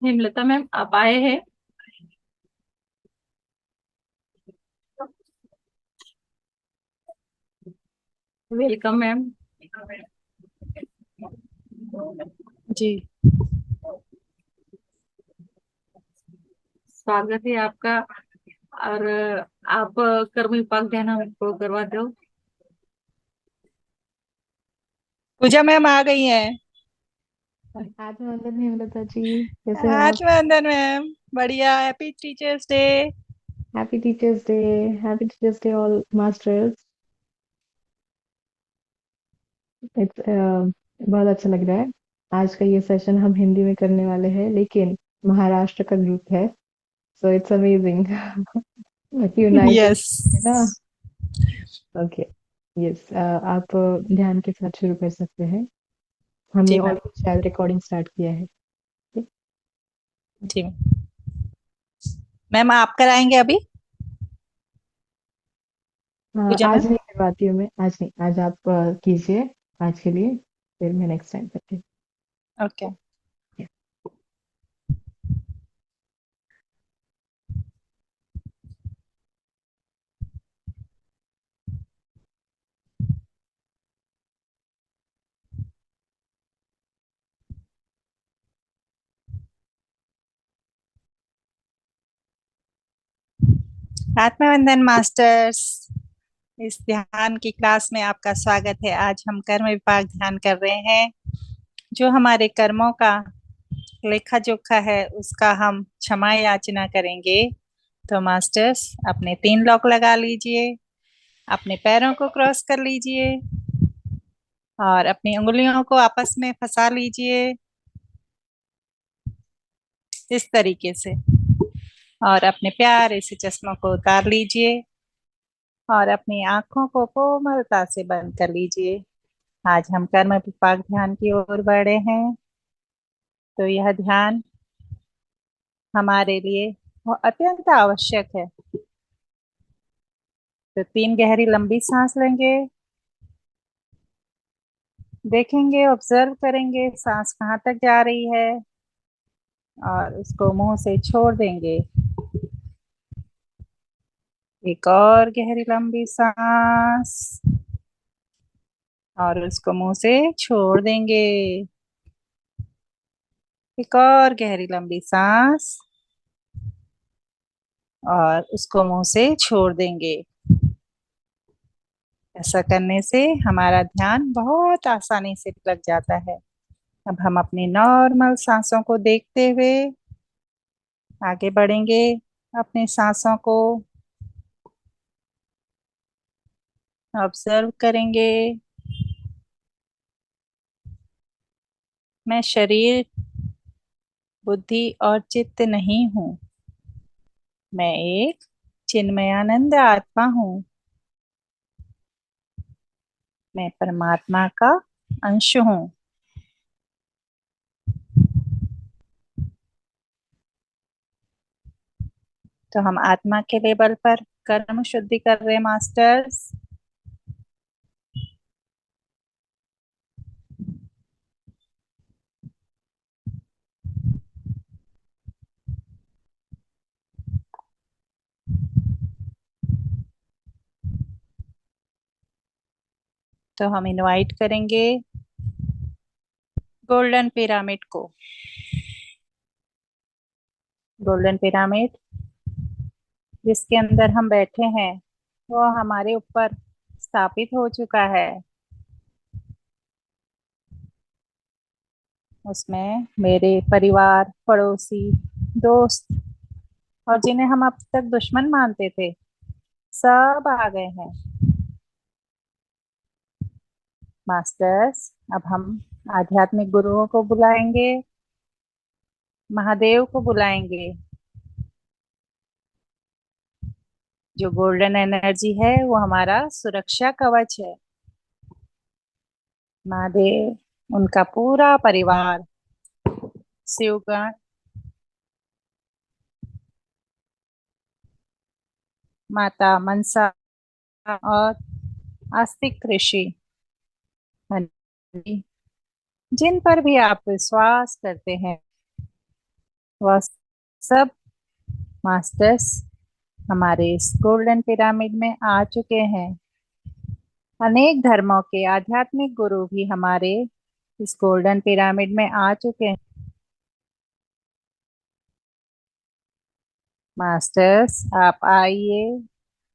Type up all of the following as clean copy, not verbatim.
Hemlata ma'am, आप आए हैं? Welcome ma'am. जी। स्वागत है आपका। और आप कर्म विपाक ध्यान हमको करवा दो। पूजा मैम आ गई हैं। आज वंदन हेमलता जी, कैसे हो आज आप? वंदन मैम। बढ़िया। Happy teachers day. Happy teachers day. Happy teachers day all masters. It's बहुत अच्छा लग रहा है। आज का ये सेशन हम हिंदी में करने वाले हैं, लेकिन महाराष्ट्र का ग्रुप है, so it's amazing. United, yes. है ना? ओके। यस, आप ध्यान के साथ शुरू कर सकते हैं। हमने जी मैम। ऑलरेडी शायद रिकॉर्डिंग स्टार्ट किया है। जी मैम, आप कराएंगे अभी? पूजा मैम। आज नहीं करवाती हूँ मैं, आज नहीं, आज आप कीजिए आज के लिए, फिर मैं नेक्स्ट टाइम करती हूँ। ओके। आत्मवंदन मास्टर्स, इस ध्यान की क्लास में आपका स्वागत है। आज हम कर्म विपाक ध्यान कर रहे हैं। जो हमारे कर्मों का लेखा जोखा है उसका हम क्षमा याचना करेंगे। तो मास्टर्स, अपने 3 लॉक लगा लीजिए, अपने पैरों को क्रॉस कर लीजिए और अपनी उंगलियों को आपस में फंसा लीजिए इस तरीके से। और अपने प्यारे से चश्मों को उतार लीजिए और अपनी आंखों को कोमलता से बंद कर लीजिए। आज हम कर्म विपाक ध्यान की ओर बढ़े हैं। तो यह ध्यान हमारे लिए वो अत्यंत आवश्यक है। तो 3 गहरी लंबी सांस लेंगे, देखेंगे, ऑब्जर्व करेंगे सांस कहाँ तक जा रही है और उसको मुंह से छोड़ देंगे। एक और गहरी लंबी सांस और उसको मुंह से छोड़ देंगे। एक और गहरी लंबी सांस और उसको मुंह से छोड़ देंगे। ऐसा करने से हमारा ध्यान बहुत आसानी से लग जाता है। अब हम अपनी नॉर्मल सांसों को देखते हुए आगे बढ़ेंगे। अपनी सांसों को ऑब्जर्व करेंगे। मैं शरीर, बुद्धि और चित्त नहीं हूँ। मैं एक चिन्मयानंद आत्मा हूँ। मैं परमात्मा का अंश हूँ। तो हम आत्मा के लेवल पर कर्म शुद्धि कर रहे हैं मास्टर्स। तो हम इनवाइट करेंगे गोल्डन पिरामिड को। गोल्डन पिरामिड जिसके अंदर हम बैठे हैं वो हमारे ऊपर स्थापित हो चुका है। उसमें मेरे परिवार, पड़ोसी, दोस्त और जिन्हें हम अब तक दुश्मन मानते थे सब आ गए हैं। मास्टर्स, अब हम आध्यात्मिक गुरुओं को बुलाएंगे, महादेव को बुलाएंगे। जो गोल्डन एनर्जी है वो हमारा सुरक्षा कवच है। महादेव, उनका पूरा परिवार, शिवगण, माता मनसा और आस्तिक ऋषि, हनुमान जी, जिन पर भी आप विश्वास करते हैं वह सब मास्टर्स हमारे इस गोल्डन पिरामिड में आ चुके हैं। अनेक धर्मों के आध्यात्मिक गुरु भी हमारे इस गोल्डन पिरामिड में आ चुके हैं। मास्टर्स, आप आइए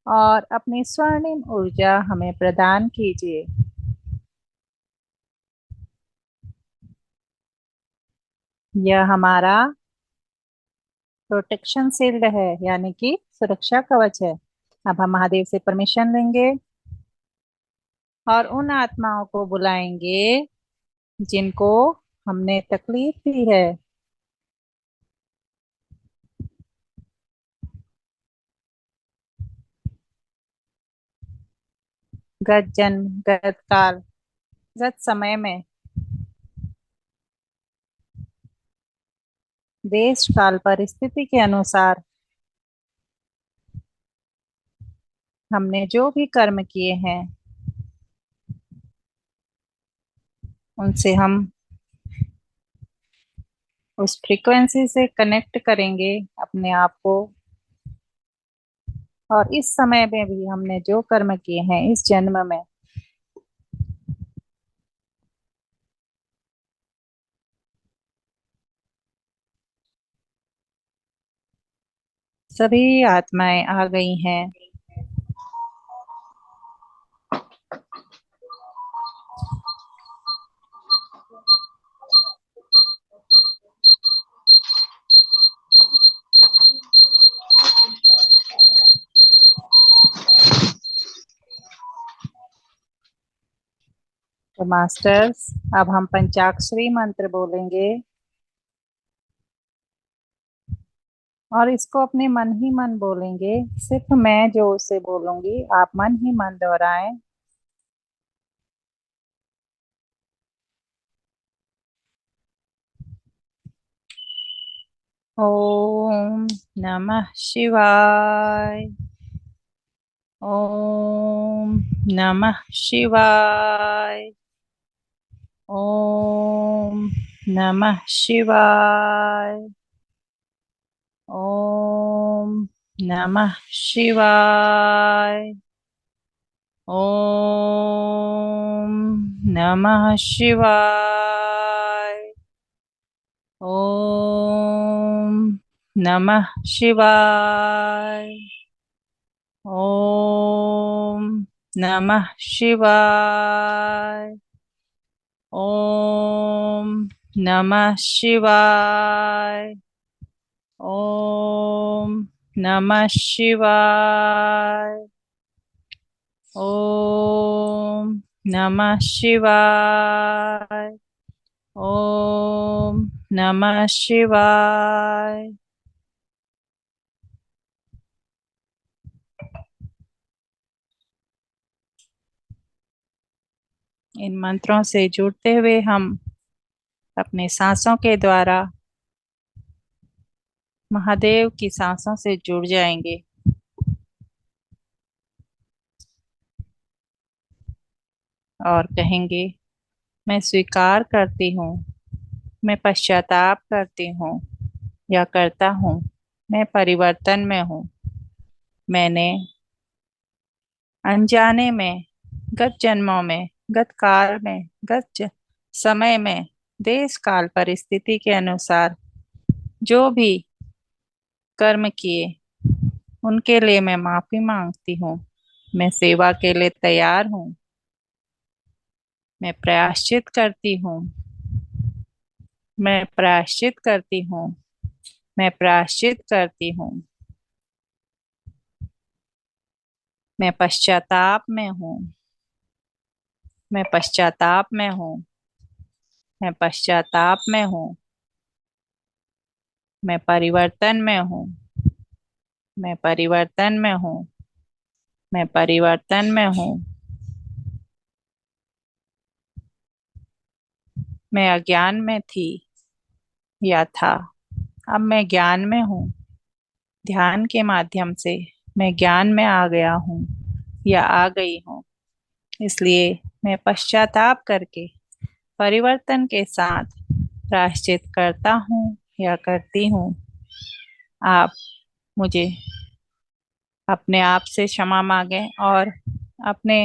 और अपनी स्वर्णिम ऊर्जा हमें प्रदान कीजिए। यह हमारा प्रोटेक्शन शील्ड है, यानी कि सुरक्षा कवच है। अब हम महादेव से परमिशन लेंगे और उन आत्माओं को बुलाएंगे जिनको हमने तकलीफ दी है। गत जन्म, गत काल, गत समय में, देश काल परिस्थिति के अनुसार हमने जो भी कर्म किए हैं, उनसे हम उस फ्रीक्वेंसी से कनेक्ट करेंगे अपने आप को। और इस समय में भी हमने जो कर्म किए हैं इस जन्म में, सभी आत्माएं आ गई हैं। तो मास्टर्स, अब हम पंचाक्षरी मंत्र बोलेंगे और इसको अपने मन ही मन बोलेंगे। सिर्फ मैं जो उसे बोलूंगी, आप मन ही मन दोहराएं। ओम नमः शिवाय। ओम नमः शिवाय। ओम नमः शिवाय। ओम नमः शिवाय। ओम नमः शिवाय। ओम नमः शिवाय। ओम नमः शिवाय। ओम नमः शिवाय। ओम नमः शिवाय। ओम नमः शिवाय। ओम नमः शिवाय। इन मंत्रों से जुड़ते हुए हम अपने सांसों के द्वारा महादेव की सांसों से जुड़ जाएंगे और कहेंगे, मैं स्वीकार करती हूँ, मैं पश्चाताप करती हूँ या करता हूँ, मैं परिवर्तन में हूँ। मैंने अनजाने में, गत जन्मों में, गत काल में, समय में, देश काल परिस्थिति के अनुसार जो भी कर्म किए, उनके लिए मैं माफी मांगती हूँ। मैं सेवा के लिए तैयार हूँ। मैं प्रायश्चित करती हूँ। मैं प्रायश्चित करती हूँ। मैं प्रायश्चित करती हूँ। मैं पश्चाताप में हूँ। मैं पश्चाताप में हूँ। मैं पश्चाताप में हूँ। मैं परिवर्तन में हूँ। मैं परिवर्तन में हूँ। मैं परिवर्तन में हूँ। मैं अज्ञान में थी या था, अब मैं ज्ञान में हूँ। ध्यान के माध्यम से मैं ज्ञान में आ गया हूँ या आ गई हूँ। इसलिए मैं पश्चाताप करके परिवर्तन के साथ प्रायश्चित करता हूँ या करती हूँ, आप मुझे अपने आप से क्षमा मांगें और अपने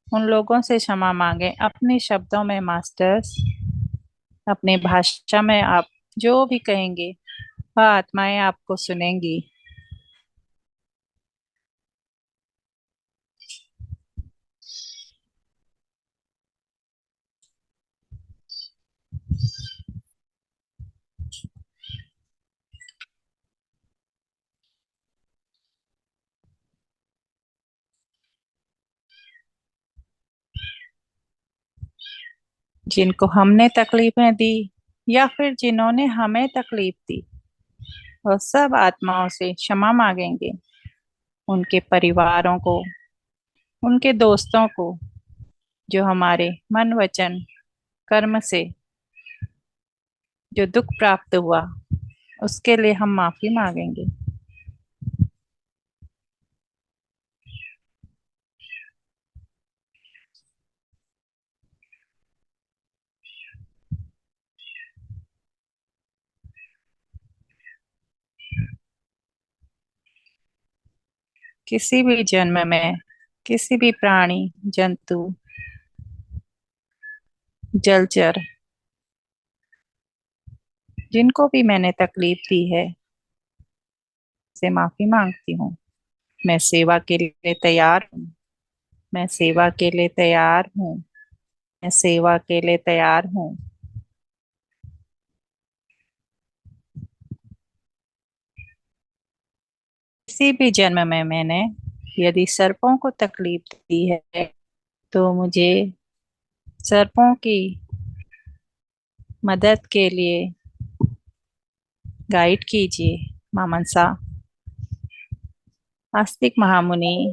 उन लोगों से क्षमा मांगें अपने शब्दों में मास्टर्स, अपनी भाषा में आप जो भी कहेंगे वह आत्माएं आपको सुनेंगी। जिनको हमने तकलीफें दी या फिर जिन्होंने हमें तकलीफ दी, वह सब आत्माओं से क्षमा मांगेंगे। उनके परिवारों को, उनके दोस्तों को, जो हमारे मन वचन कर्म से जो दुख प्राप्त हुआ, उसके लिए हम माफी मांगेंगे। किसी भी जन्म में किसी भी प्राणी, जंतु, जलचर, जिनको भी मैंने तकलीफ दी है, से माफी मांगती हूँ। मैं सेवा के लिए तैयार हूँ। मैं सेवा के लिए तैयार हूँ। मैं सेवा के लिए तैयार हूँ। किसी भी जन्म में मैंने यदि सर्पों को तकलीफ दी है, तो मुझे सर्पों की मदद के लिए गाइड कीजिए। मां मनसा, आस्तिक महामुनि,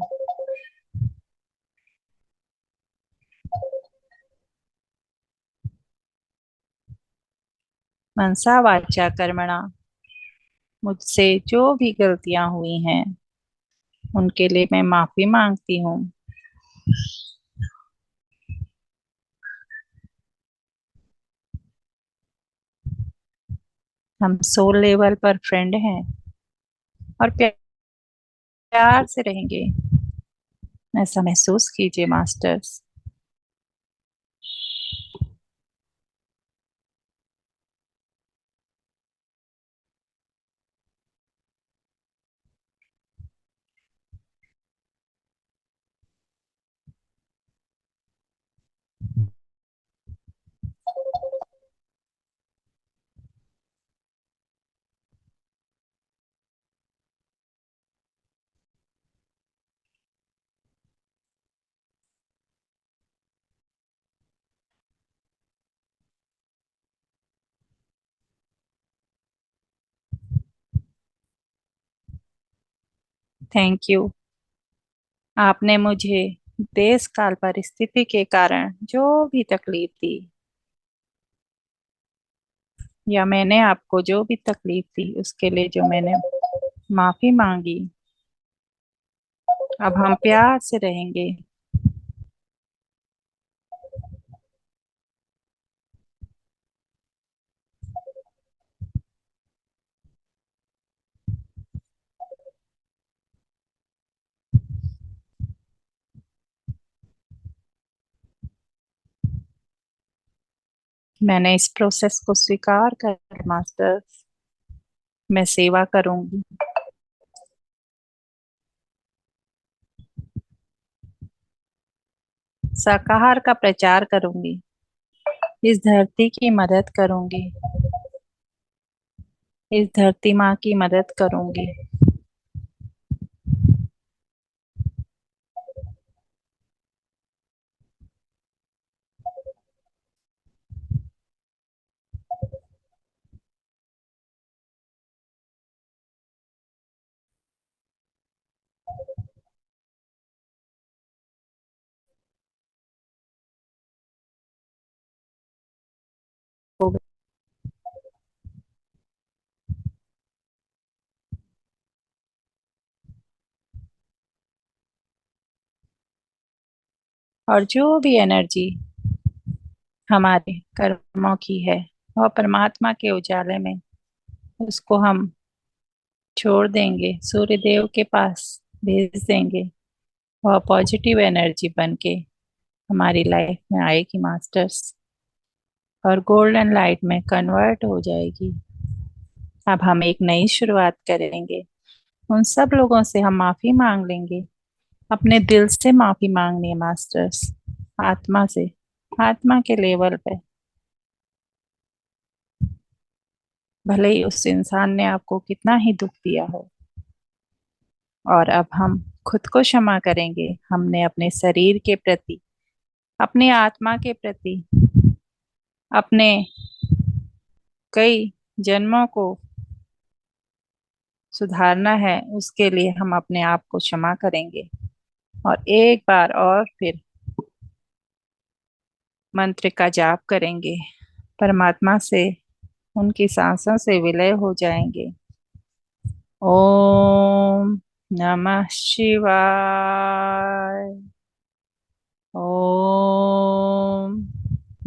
मनसा वाचा कर्मणा, मुझसे जो भी गलतियां हुई हैं उनके लिए मैं माफी मांगती हूँ। हम सोल लेवल पर फ्रेंड हैं और प्यार से रहेंगे, ऐसा महसूस कीजिए मास्टर्स। Thank you. आपने मुझे देश काल परिस्थिति के कारण जो भी तकलीफ दी, या मैंने आपको जो भी तकलीफ दी, उसके लिए जो मैंने माफी मांगी, अब हम प्यार से रहेंगे। मैंने इस प्रोसेस को स्वीकार कर मास्टर, मैं सेवा करूंगी। शाकाहार का प्रचार करूंगी। इस धरती की मदद करूंगी। इस धरती माँ की मदद करूंगी। और जो भी एनर्जी हमारे कर्मों की है, वह परमात्मा के उजाले में उसको हम छोड़ देंगे, सूर्य देव के पास भेज देंगे। वह पॉजिटिव एनर्जी बन के हमारी लाइफ में आएगी मास्टर्स, और गोल्डन लाइट में कन्वर्ट हो जाएगी। अब हम एक नई शुरुआत करेंगे। उन सब लोगों से हम माफी मांग लेंगे। अपने दिल से माफी मांगनी है मास्टर्स, आत्मा से, आत्मा के लेवल पे। भले ही उस इंसान ने आपको कितना ही दुख दिया हो। और अब हम खुद को क्षमा करेंगे। हमने अपने शरीर के प्रति, अपनी आत्मा के प्रति, अपने कई जन्मों को सुधारना है, उसके लिए हम अपने आप को क्षमा करेंगे। और एक बार और फिर मंत्र का जाप करेंगे। परमात्मा से, उनकी सांसों से विलय हो जाएंगे। ओम नमः शिवाय। ओम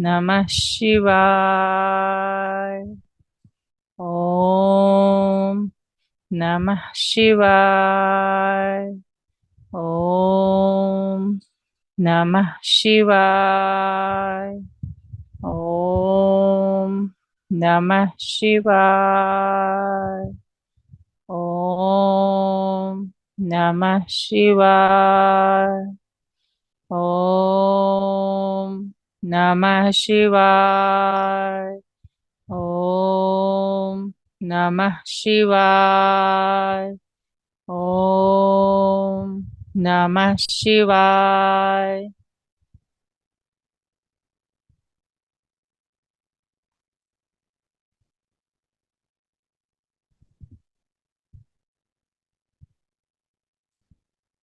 नमः शिवाय। ओम नमः शिवाय। ओम नमः शिवाय। ओम नमः शिवाय। ओम नमः शिवाय। ओम नमः शिवाय। ओम नमः शिवाय। ओम नमः शिवाय।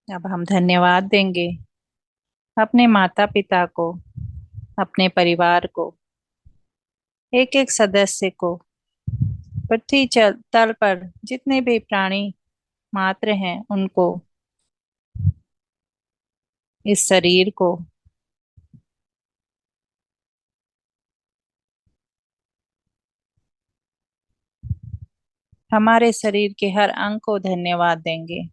अब हम धन्यवाद देंगे अपने माता पिता को, अपने परिवार को, एक एक सदस्य को, पृथ्वी तल पर जितने भी प्राणी मात्र हैं उनको, इस शरीर को, हमारे शरीर के हर अंग को धन्यवाद देंगे।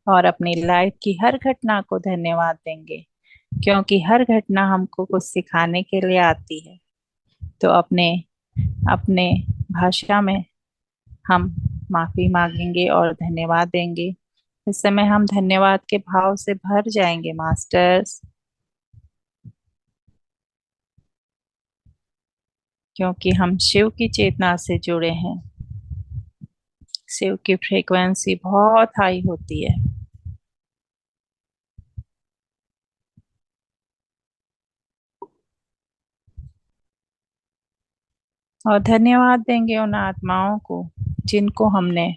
और अपनी लाइफ की हर घटना को धन्यवाद देंगे, क्योंकि हर घटना हमको कुछ सिखाने के लिए आती है। तो अपने अपने भाषा में हम माफी मांगेंगे और धन्यवाद देंगे। इस समय हम धन्यवाद के भाव से भर जाएंगे मास्टर्स, क्योंकि हम शिव की चेतना से जुड़े हैं। शिव की फ्रीक्वेंसी बहुत हाई होती है। और धन्यवाद देंगे उन आत्माओं को जिनको हमने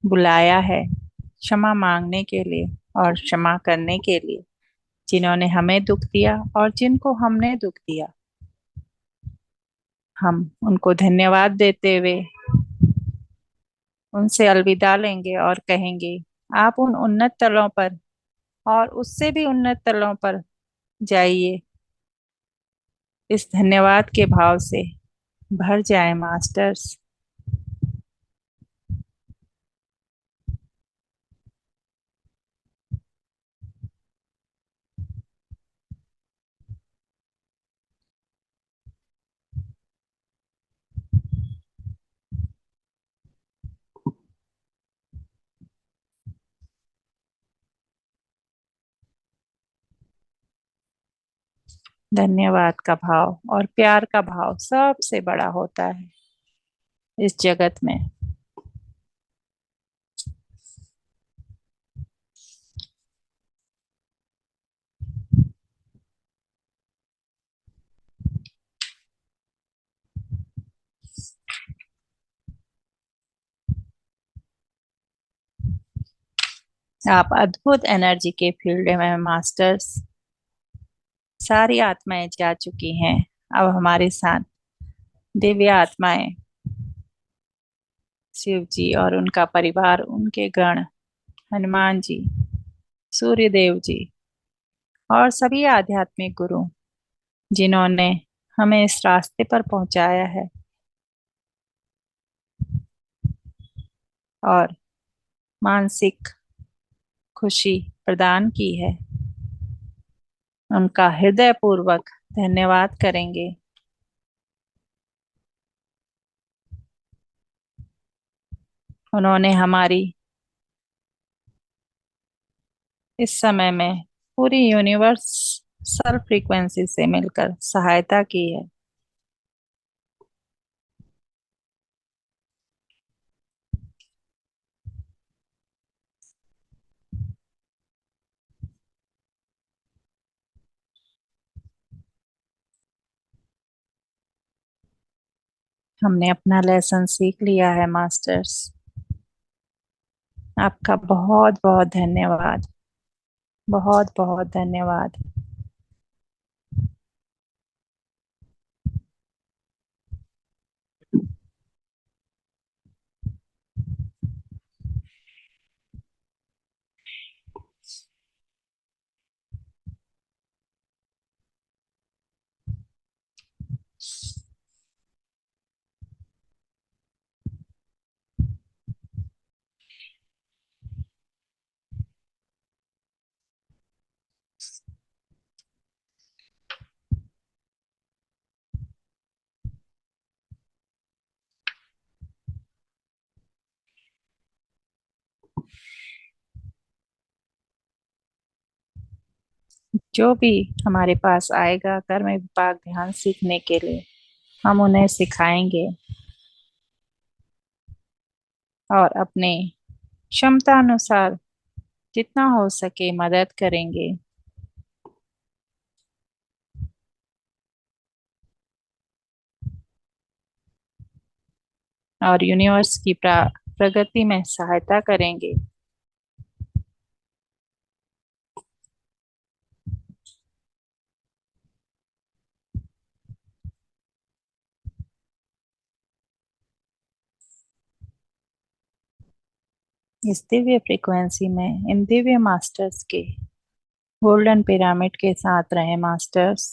बुलाया है क्षमा मांगने के लिए और क्षमा करने के लिए, जिन्होंने हमें दुख दिया और जिनको हमने दुख दिया। हम उनको धन्यवाद देते हुए उनसे अलविदा लेंगे और कहेंगे, आप उन उन्नत तलों पर और उससे भी उन्नत तलों पर जाइए। इस धन्यवाद के भाव से भर जाए मास्टर्स। धन्यवाद का भाव और प्यार का भाव सबसे बड़ा होता है इस जगत में। आप अद्भुत एनर्जी के फील्ड में मास्टर्स। सारी आत्माएं जा चुकी हैं। अब हमारे साथ दिव्य आत्माएं, शिव जी और उनका परिवार, उनके गण, हनुमान जी, सूर्य देव जी और सभी आध्यात्मिक गुरु जिन्होंने हमें इस रास्ते पर पहुंचाया है, और मानसिक खुशी प्रदान की है, उनका हृदयपूर्वक धन्यवाद करेंगे। उन्होंने हमारी इस समय में पूरी यूनिवर्सल फ्रीक्वेंसी से मिलकर सहायता की है। हमने अपना लेसन सीख लिया है मास्टर्स। आपका बहुत बहुत धन्यवाद, बहुत बहुत धन्यवाद। जो भी हमारे पास आएगा कर्म विपाक ध्यान सीखने के लिए, हम उन्हें सिखाएंगे और अपने क्षमता अनुसार जितना हो सके मदद करेंगे। और यूनिवर्स की प्रगति में सहायता करेंगे। इस दिव्य फ्रीक्वेंसी में इन दिव्य मास्टर्स के गोल्डन पिरामिड के साथ रहे मास्टर्स।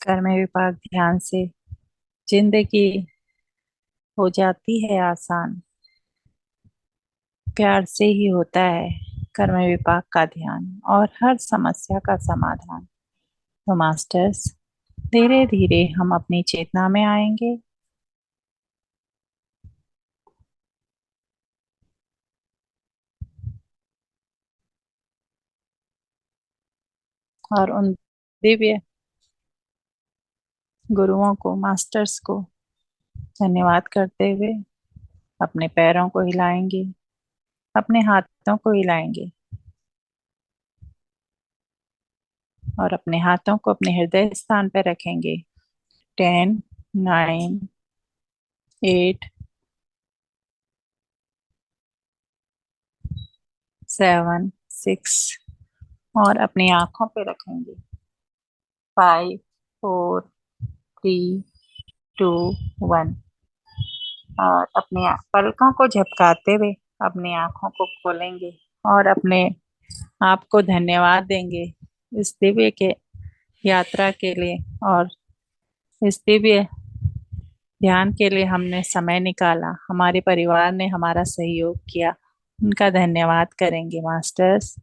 कर्म विपाक ध्यान से जिंदगी हो जाती है आसान। प्यार से ही होता है कर्म विपाक का ध्यान और हर समस्या का समाधान। तो मास्टर्स, धीरे धीरे हम अपनी चेतना में आएंगे और उन दिव्य गुरुओं को, मास्टर्स को धन्यवाद करते हुए अपने पैरों को हिलाएंगे, अपने हाथों को हिलाएंगे और अपने हाथों को अपने हृदय स्थान पर रखेंगे। 10, 9, 8, 7, 6 और अपनी आंखों पे रखेंगे। 5, 4, 3, 2, 1 और अपने पलकों को झपकाते हुए अपनी आंखों को खोलेंगे और अपने आप को धन्यवाद देंगे इस दिव्य के यात्रा के लिए और इस दिव्य ध्यान के लिए हमने समय निकाला, हमारे परिवार ने हमारा सहयोग किया, उनका धन्यवाद करेंगे masters.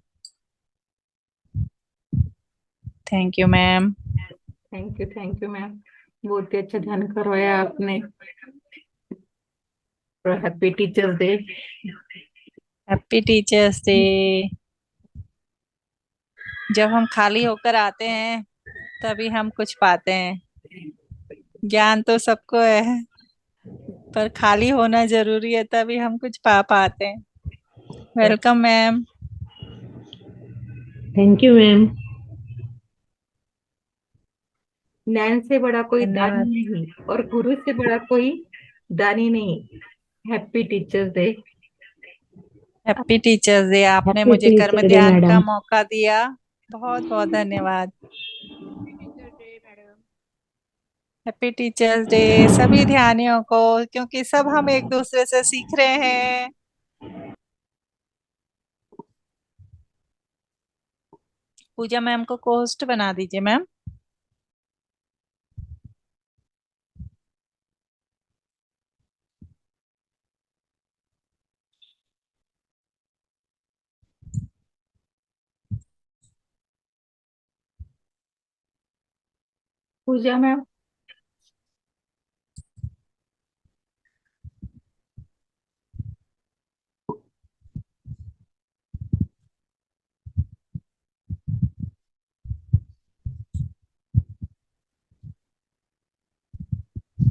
Thank you ma'am. Thank you ma'am, बहुत ही अच्छा ध्यान करवाया आपने। Happy teachers day. Happy teachers day. जब हम खाली होकर आते हैं तभी हम कुछ पाते हैं। ज्ञान तो सबको है पर खाली होना जरूरी है, तभी हम कुछ पा पाते हैं। Welcome ma'am. Thank you ma'am. ज्ञान से बड़ा कोई दानी धन्यवाद। नहीं और गुरु से बड़ा कोई दानी नहीं। Happy teachers day. Happy teachers day. आपने हैप्पी मुझे कर्म टीचर डे ध्यान का मैडम। मौका दिया, बहुत बहुत धन्यवाद। हैप्पी टीचर्स डे सभी ध्यानियों को, क्योंकि सब हम एक दूसरे से सीख रहे हैं। पूजा मैम को होस्ट बना दीजिए मैम। पूजा मैम।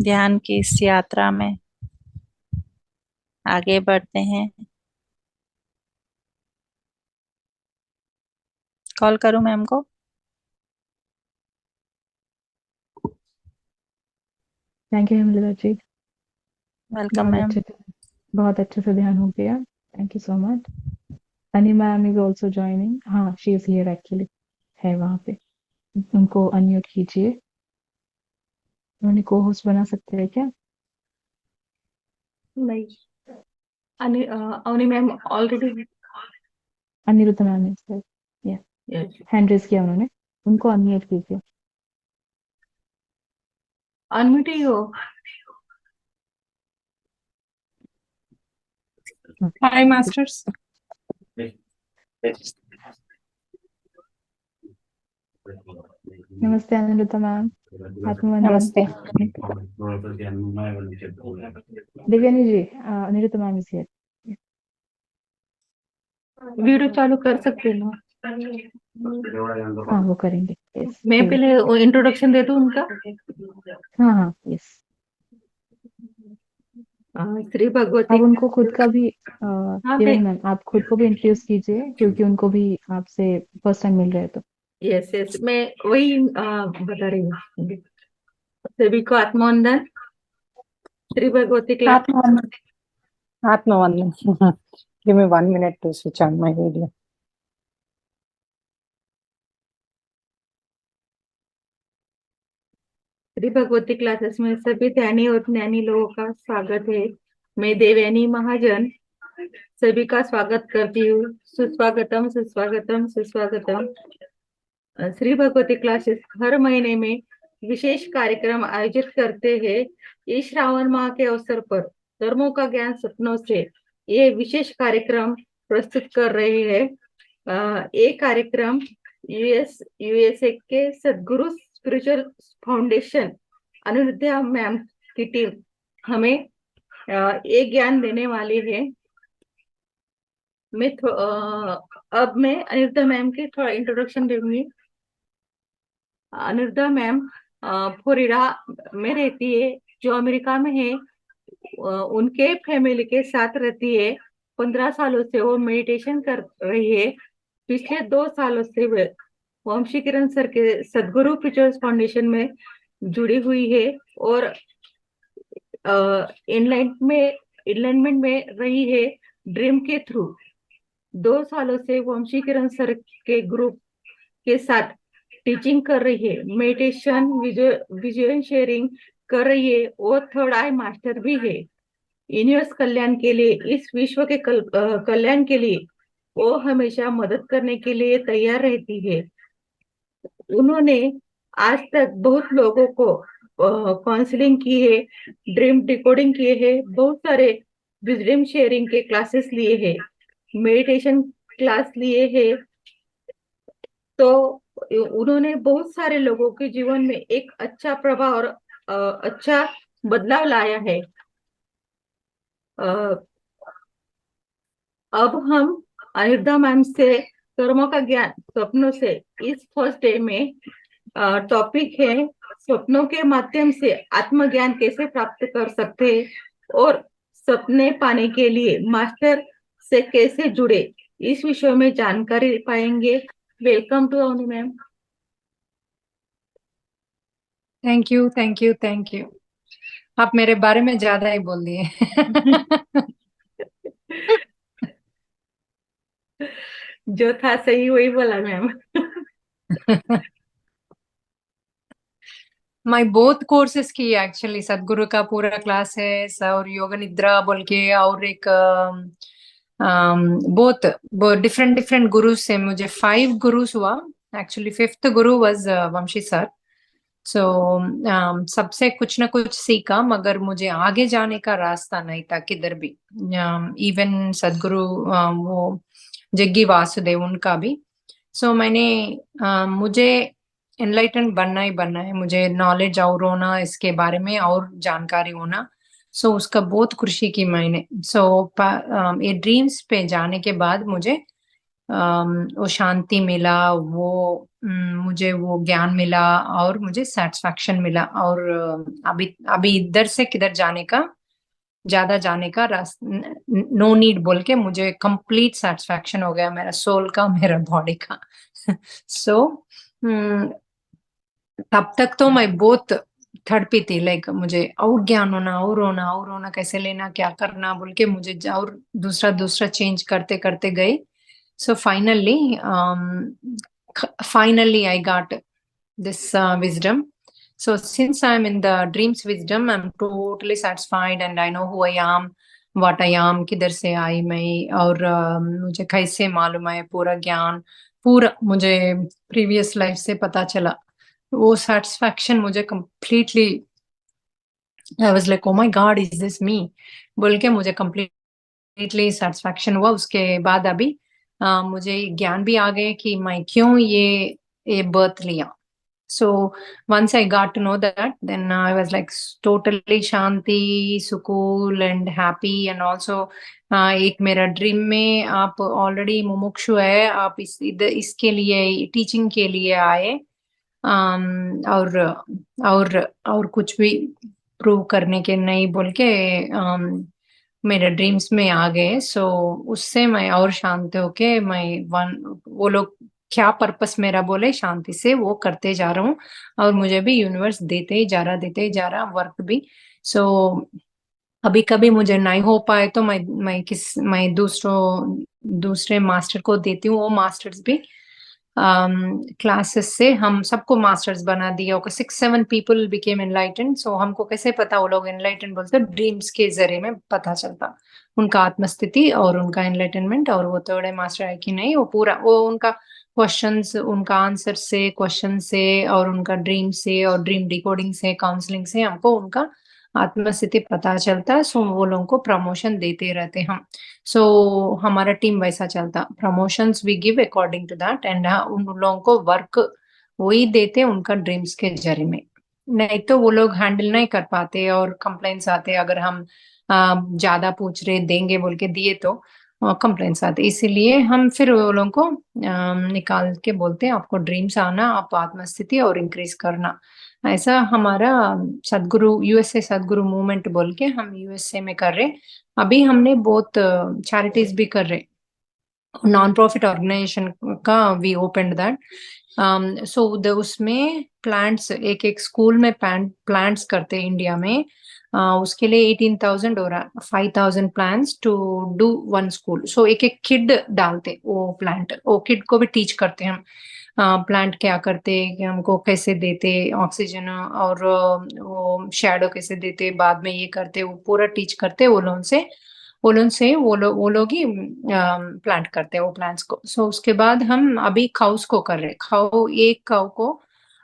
ध्यान की इस यात्रा में आगे बढ़ते हैं। कॉल करूं मैम को? Thank you Hemlata ji. Welcome ma'am. बहुत अच्छे से ध्यान हो गया। Thank you so much. Ani ma'am is also joining. हाँ, शी इज हियर एक्चुअली, है वहाँ पे। उनको अनम्यूट कीजिए। उन्हें को होस्ट बना सकते हैं क्या? नहीं, Avani ma'am already. Aniruddh ma'am is here. या हैंड रेज किया उन्होंने, उनको अनम्यूट कीजिए। अनम्यूट ही हो। Hi, masters. नमस्ते अनिरुद्ध मैम। आत्मवंदन। Namaste. Divyani ji, Aniruddh ma'am is here. Video चालू कर सकते हैं ना? हाँ, वो करेंगे। यस, मैं पहले इंट्रोडक्शन दे दूं उनका। हाँ हाँ, यस। श्री भगवती। अब उनको खुद का भी हाँ, दिव्यानी मैम, आप खुद को भी इंट्रोड्यूस कीजिए, क्योंकि उनको भी आपसे फर्स्ट टाइम मिल रहे हैं तो। यस यस, मैं वही बता रही हूँ। सभी को आत्मवंदन। Shri Bhagwati class. Atmavandan. Atmavandan. Give me 1 minute to switch on my video. Shri Bhagwati classes में सभी ध्यानी और ज्ञानी लोगों का स्वागत है। मैं देवयानी महाजन सभी का स्वागत करती हूँ। सुस्वागतम सुस्वागतम सुस्वागतम। श्री भगवती क्लासेस हर महीने में विशेष कार्यक्रम आयोजित करते हैं। इस श्रावण माह के अवसर पर धर्मों का ज्ञान सपनों से ये विशेष कार्यक्रम प्रस्तुत कर रहे हैं। ये कार्यक्रम यूएसए के सदगुरु स्पिरिचुअल फाउंडेशन अनुरुद्धा मैम की टीम हमें ये ज्ञान देने वाली है। अब मैं अनुरुद्धा मैम की थोड़ा इंट्रोडक्शन दूंगी। अनुरुद्धा मैम फ्लोरिडा में रहती है, जो अमेरिका में है। उनके फैमिली के साथ रहती है। 15 सालों से वो मेडिटेशन कर रही है। पिछले 2 सालों से वे वंशी किरण सर के सदगुरु पिक्चर्स फाउंडेशन में जुड़ी हुई है और इनलाइनमेंट में रही है ड्रीम के थ्रू। 2 सालों से वंशी किरण सर के ग्रुप के साथ टीचिंग कर रही है, मेडिटेशन विजुअल शेयरिंग कर रही है और थर्ड आई मास्टर भी है। यूनिवर्स कल्याण के लिए, इस विश्व के कल्याण के लिए वो हमेशा मदद करने के लिए तैयार रहती है। उन्होंने आज तक बहुत लोगों को काउंसलिंग की है, ड्रीम डिकोडिंग किए हैं, बहुत सारे विजडम शेयरिंग के क्लासेस लिए हैं, मेडिटेशन क्लास लिए हैं। तो उन्होंने बहुत सारे लोगों के जीवन में एक अच्छा प्रभाव और अच्छा बदलाव लाया है। अब हम अनिरुद्धा मैम से कर्मों का ज्ञान स्वप्नों से इस फर्स्ट डे में टॉपिक है स्वप्नों के माध्यम से आत्मज्ञान कैसे प्राप्त कर सकते हैं और सपने पाने के लिए मास्टर से कैसे जुड़े, इस विषय में जानकारी पाएंगे। Welcome to Avani ma'am. Thank you, thank you, thank you. आप मेरे बारे में ज्यादा ही बोल दिए। जो था सही वही बोला मैम। मैं बहुत कोर्सेस की एक्चुअली, सदगुरु का पूरा क्लास है और योग निद्रा बोल के, और एक बहुत डिफरेंट डिफरेंट गुरु से मुझे 5 गुरुस हुआ। Actually 5th Guru was Banshi sir. सो सबसे कुछ ना कुछ सीखा, मगर मुझे आगे जाने का रास्ता नहीं था किधर भी। इवन सदगुरु वो जग्गी वासुदेव उनका भी। सो मैंने मुझे एनलाइटन बनना ही बनना है, मुझे नॉलेज और होना, इसके बारे में और जानकारी होना। सो उसका बहुत खुशी की मैंने। सो ये ड्रीम्स पे जाने के बाद मुझे वो शांति मिला, वो मुझे वो ज्ञान मिला, और मुझे सेटिस्फैक्शन मिला। और अभी अभी इधर से किधर जाने का, ज्यादा जाने का रास्ता नो नीड बोल के, मुझे कंप्लीट सेटिस्फैक्शन हो गया, मेरा सोल का, मेरा बॉडी का। सो तब तक तो मैं बहुत तड़पी थी, लाइक मुझे और ज्ञान होना, और होना, और होना, कैसे लेना, क्या करना बोल के, मुझे और दूसरा दूसरा चेंज करते करते गई। So finally I got this wisdom. So since I'm in the dreams wisdom, I'm totally satisfied and I know who I am, what I am, किधर से आई मैं, और मुझे कैसे मालूम है पूरा ज्ञान, पूरा मुझे प्रीवियस लाइफ से पता चला। वो सेटिस्फैक्शन मुझे completely, I was like, oh my God, is this me? बोल के मुझे completely सेटिस्फैक्शन हुआ। उसके बाद अभी मुझे ज्ञान भी आ गए कि मैं क्यों ये बर्थ लिया। So once I got to know that, then I was like totally shanti, sukoon and happy. And also एक मेरा ड्रीम में, आप ऑलरेडी मुमुक्षु है, आप इसके लिए, टीचिंग के लिए आए, और और कुछ भी प्रूव करने के नहीं बोल के मेरे ड्रीम्स में आ गए। सो उससे मैं और शांत होके, मैं वन वो लोग क्या पर्पस मेरा बोले, शांति से वो करते जा रहा हूँ, और मुझे भी यूनिवर्स देते ही जा रहा वर्क भी। सो अभी कभी मुझे नहीं हो पाए तो मैं दूसरे मास्टर को देती हूँ। वो मास्टर्स भी क्लासेस से हम सबको मास्टर्स बना दिया। Okay, 6-7 people became enlightened. So हमको कैसे पता वो लोग एनलाइटेंड बोलते, ड्रीम्स के जरिए में पता चलता उनका आत्मस्थिति और उनका एनलाइटनमेंट, और वो थर्ड मास्टर है कि नहीं। वो पूरा वो उनका क्वेश्चंस, उनका आंसर से, क्वेश्चन से, और उनका ड्रीम से, और ड्रीम डिकोडिंग से, काउंसलिंग से हमको उनका आत्मस्थिति पता चलता है। सो वो लोगों को प्रमोशन देते रहते हम। सो हमारा टीम वैसा चलता, promotions we give according to that, and उन लोगों को वर्क वही देते उनका ड्रीम्स के जरिए में। नहीं तो वो लोग हैंडल नहीं कर पाते, और कंप्लेंट्स आते अगर हम ज्यादा पूछ रहे, देंगे बोल के दिए तो कंप्लेंट्स आते। इसीलिए हम फिर वो लोगों को निकाल के बोलते हैं, आपको ड्रीम्स आना, आप आत्मस्थिति और इंक्रीज करना। ऐसा हमारा सदगुरु, यूएसए सदगुरु मूवमेंट बोल के हम यूएसए में कर रहे। अभी हमने बहुत चैरिटीज भी कर रहे, नॉन प्रॉफिट ऑर्गेनाइजेशन का वी ओपन दैट। सो उसमें प्लांट्स, एक एक स्कूल में प्लांट्स करते हैं इंडिया में। उसके लिए 18,000 और 5,000 प्लांट्स टू डू 1 स्कूल। सो एक एक किड डालते वो प्लांट, वो किड को भी टीच करते हैं हम प्लांट क्या करते, कि हमको कैसे देते ऑक्सीजन, और वो शैडो कैसे देते, बाद में ये करते, वो पूरा टीच करते वो लोग ही प्लांट करते हैं वो प्लांट्स को। सो उसके बाद हम अभी काउस को कर रहे, एक काउ को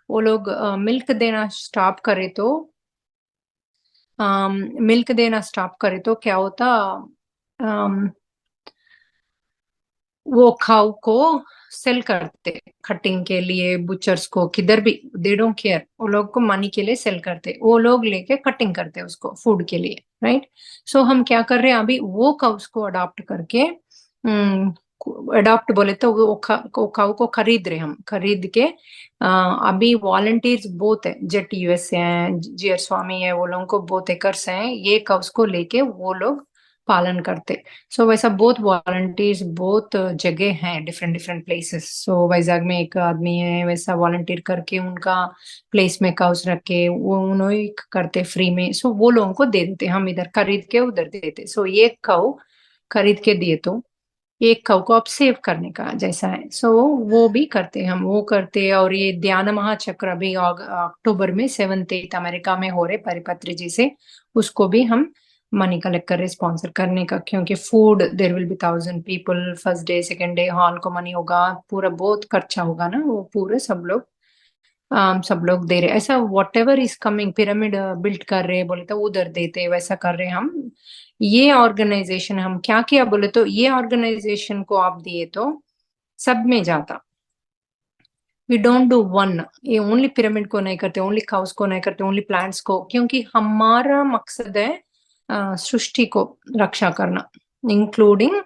वो लोग मिल्क देना स्टॉप करे तो, क्या होता, वो खाओ को सेल करते कटिंग के लिए, बुचर्स को, किधर भी, दे डोंट केयर, वो लोग को मनी के लिए सेल करते, वो लोग लेके कटिंग करते उसको फूड के लिए, राइट। सो हम क्या कर रहे हैं अभी, वो काउस को अडॉप्ट करके, अडॉप्ट बोले तो वो काउ को खरीद रहे हम, खरीद के अभी वॉलंटियर्स बहुत है, जेट यूएसए हैं, जीआर स्वामी है, वो लोगों को बहुत एकर्स हैं, ये काउस को लेके वो लोग पालन करते। सो वैसा बहुत वॉलंटियर्स, बहुत जगह हैं, डिफरेंट डिफरेंट प्लेसेस। सो वैजाग में एक आदमी है, वैसा वॉलंटियर करके उनका प्लेस में काउस रख के वो उन्होंने करते फ्री में। सो वो लोगों को दे देते, हम इधर खरीद के उधर देते। सो ये काउ खरीद के दिए तो एक कव को आप सेव करने का जैसा है। सो वो भी करते हम, वो करते। और ये ध्यान महाचक्र अभी अक्टूबर में 7th अमेरिका में हो रहे परिपत्री जी से, उसको भी हम मनी कलेक्ट कर रहे स्पॉन्सर करने का, क्योंकि food there will be 1000 people, first day second day hall को मनी होगा, पूरा बहुत खर्चा होगा ना, वो पूरे सब लोग दे रहे। ऐसा what ever is coming, pyramid build कर रहे बोले तो उधर देते, वैसा कर रहे हम। ये ऑर्गेनाइजेशन हम क्या किया बोले तो, ये ऑर्गेनाइजेशन को आप दिए तो सब में जाता। वी डोंट डू वन, ये ओनली पिरामिड को नहीं करते, ओनली काउस को नहीं करते, ओनली प्लांट्स को, क्योंकि हमारा मकसद है सृष्टि को रक्षा करना, इंक्लूडिंग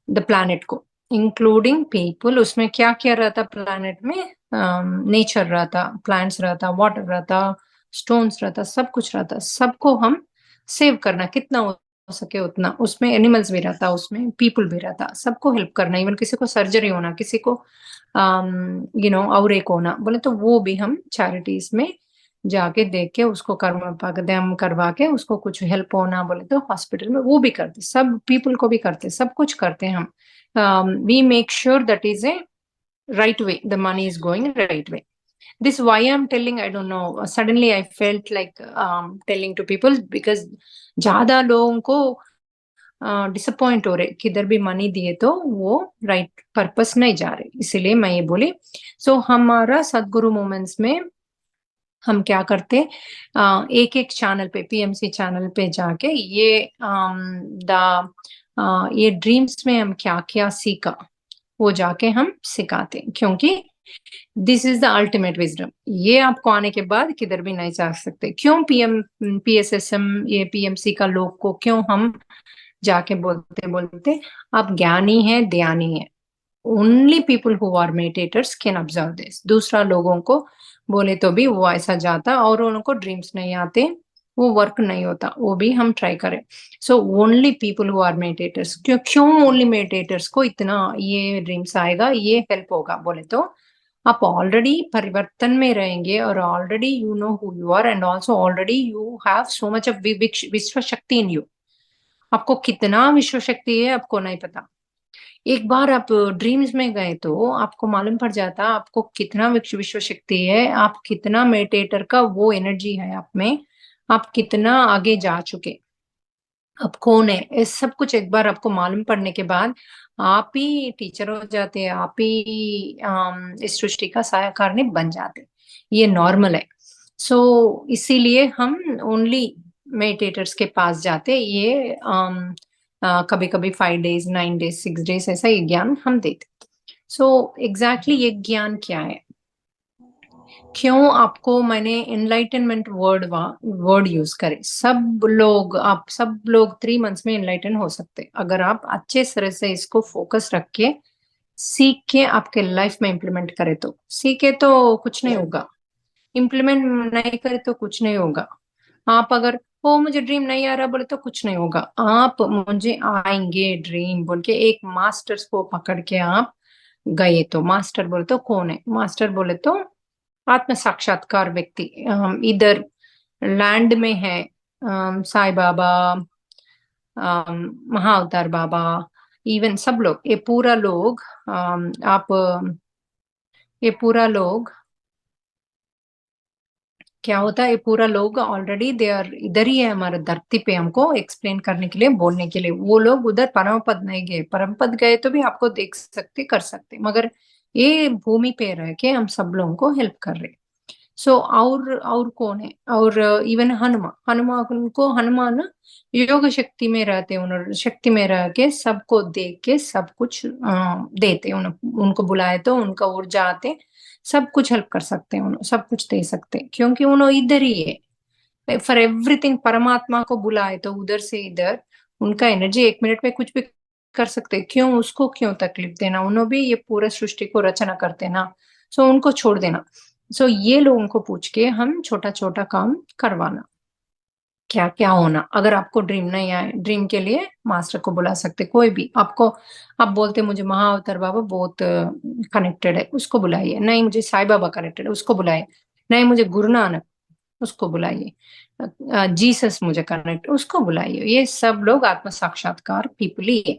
द प्लैनेट को, इंक्लूडिंग पीपल। उसमें क्या क्या रहता प्लैनेट में, नेचर रहता, प्लांट्स रहता, वाटर रहता, स्टोन्स रहता, सब कुछ रहता, सबको हम सेव करना कितना हो सके उतना। उसमें एनिमल्स भी रहता, उसमें पीपल भी रहता, सबको हेल्प करना। इवन किसी को सर्जरी होना, किसी को और एक होना बोले तो वो भी हम चैरिटीज में जाके देख के उसको कर्म पगदम करवा के उसको कुछ हेल्प होना बोले तो हॉस्पिटल में वो भी करते, सब पीपल को भी करते, सब कुछ करते हैं हम। We make sure that is a right way, the money is going right way. This why I'm telling, I don't know, suddenly I felt like telling to people, because ज्यादा लोगों को डिसअपॉइंट हो रहे, किधर भी मनी दिए तो वो राइट पर्पस नहीं जा रहे, इसीलिए मैं ये बोली। सो हमारा सदगुरु मोमेंट्स में हम क्या करते, एक एक चैनल पे, पीएमसी चैनल पे जाके ये ड्रीम्स में हम क्या क्या सीखा वो जाके हम सिखाते, क्योंकि this is the ultimate wisdom. ये आपको आने के बाद किधर भी नहीं जा सकते। क्यों पीएसएसएम, ये पीएमसी का लोग को क्यों हम जाके बोलते बोलते आप ज्ञानी है, ध्यानी है। Only people who are meditators can observe this. दूसरा लोगों को बोले तो भी वो ऐसा जाता, और उनको ड्रीम्स नहीं आते, वो वर्क नहीं होता, वो भी हम ट्राई करें। So only people who are meditators, क्यों ओनली मेडिटेटर्स को इतना ये ड्रीम्स आएगा, ये हेल्प होगा बोले तो आप ऑलरेडी परिवर्तन में रहेंगे, और already you know who you are, and also already you have so much of vishwa shakti in you. आपको कितना विश्व शक्ति है आपको नहीं पता। एक बार आप ड्रीम्स में गए तो आपको मालूम पड़ जाता आपको कितना विश्व शक्ति है, आप कितना मेडिटेटर का वो एनर्जी है आप में, आप कितना आगे जा चुके, आप कौन है, ये सब कुछ एक बार आपको मालूम पड़ने के बाद आप ही टीचर हो जाते हैं, आप ही इस सृष्टि का सहायकारणी बन जाते। ये नॉर्मल है। सो इसीलिए हम ओनली मेडिटेटर्स के पास जाते। ये कभी कभी 5 days 9 days 6 days ऐसा ये ज्ञान हम देते। सो एग्जैक्टली ये ज्ञान क्या है, क्यों आपको मैंने एनलाइटनमेंट वर्ड यूज करे। आप सब लोग 3 months में एनलाइटन हो सकते, अगर आप अच्छे तरह से इसको फोकस रख के सीख के आपके लाइफ में इम्प्लीमेंट करे तो। सीखे तो कुछ नहीं होगा, इम्प्लीमेंट नहीं करे तो कुछ नहीं होगा। आप अगर वो मुझे ड्रीम नहीं आ रहा बोले तो कुछ नहीं होगा। आप मुझे आएंगे ड्रीम बोल के एक मास्टर्स को पकड़ के आप गए तो, मास्टर बोले तो कौन है, मास्टर बोले तो आत्म साक्षात्कार व्यक्ति। इधर लैंड में है साईं बाबा, महाअवतार बाबा, इवन सब लोग, ये पूरा लोग ये पूरा लोग क्या होता है, ये पूरा लोग ऑलरेडी दे आर इधर ही है हमारे धरती पे, हमको एक्सप्लेन करने के लिए, बोलने के लिए। वो लोग उधर परम पद नहीं गए, परम पद गए तो भी आपको देख सकते, कर सकते, मगर ये भूमि पे रह के हम सब लोगों को हेल्प कर रहे। सो और कौन है, और इवन हनुमान योग शक्ति में रहते, उन्होंने शक्ति में रह के सबको देख के सब कुछ देते, उनको बुलाए तो उनका ऊर्जा आते, सब कुछ हेल्प कर सकते हैं, उन्होंने सब कुछ दे सकते हैं, क्योंकि उन्होंने इधर ही है फॉर एवरीथिंग। परमात्मा को बुलाए तो उधर से इधर उनका एनर्जी 1 मिनट में कुछ भी कर सकते, क्यों उसको क्यों तकलीफ देना, उन्होंने भी ये पूरा सृष्टि को रचना करते ना। सो उनको छोड़ देना। सो ये लोगों को पूछ के हम छोटा छोटा काम करवाना, क्या क्या होना। अगर आपको ड्रीम नहीं आए, ड्रीम के लिए मास्टर को बुला सकते, कोई भी आपको, आप बोलते मुझे महाअवतार बाबा बहुत कनेक्टेड है, उसको बुलाइए। नहीं मुझे साईं बाबा कनेक्टेड है, उसको बुलाइए। नहीं मुझे गुरु नानक, उसको बुलाइए। जीसस मुझे कनेक्ट, उसको बुलाइए। ये सब लोग आत्म साक्षात्कार पीपल ही है।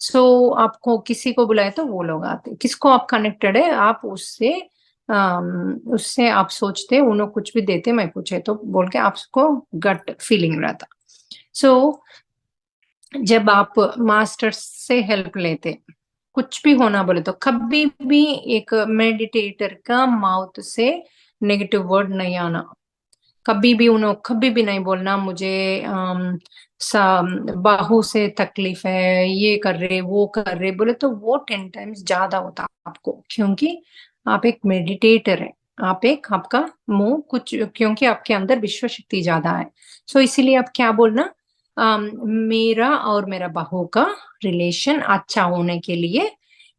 आपको किसी को बुलाए तो वो लोग आते, किसको आप कनेक्टेड है आप उससे उससे आप सोचते उन्होंने कुछ भी देते मैं पूछे तो बोल के आपको गट फीलिंग रहता। जब आप मास्टर से हेल्प लेते कुछ भी होना बोले तो कभी भी एक मेडिटेटर का माउथ से नेगेटिव वर्ड नहीं आना, कभी भी उन्होंने कभी भी नहीं बोलना मुझे बाहू से तकलीफ है, ये कर रहे वो कर रहे बोले तो वो 10 टाइम्स ज्यादा होता आपको, क्योंकि आप एक मेडिटेटर है, आप एक आपका मुंह कुछ, क्योंकि आपके अंदर विश्व शक्ति ज्यादा है। इसीलिए आप क्या बोलना, मेरा और मेरा बहू का रिलेशन अच्छा होने के लिए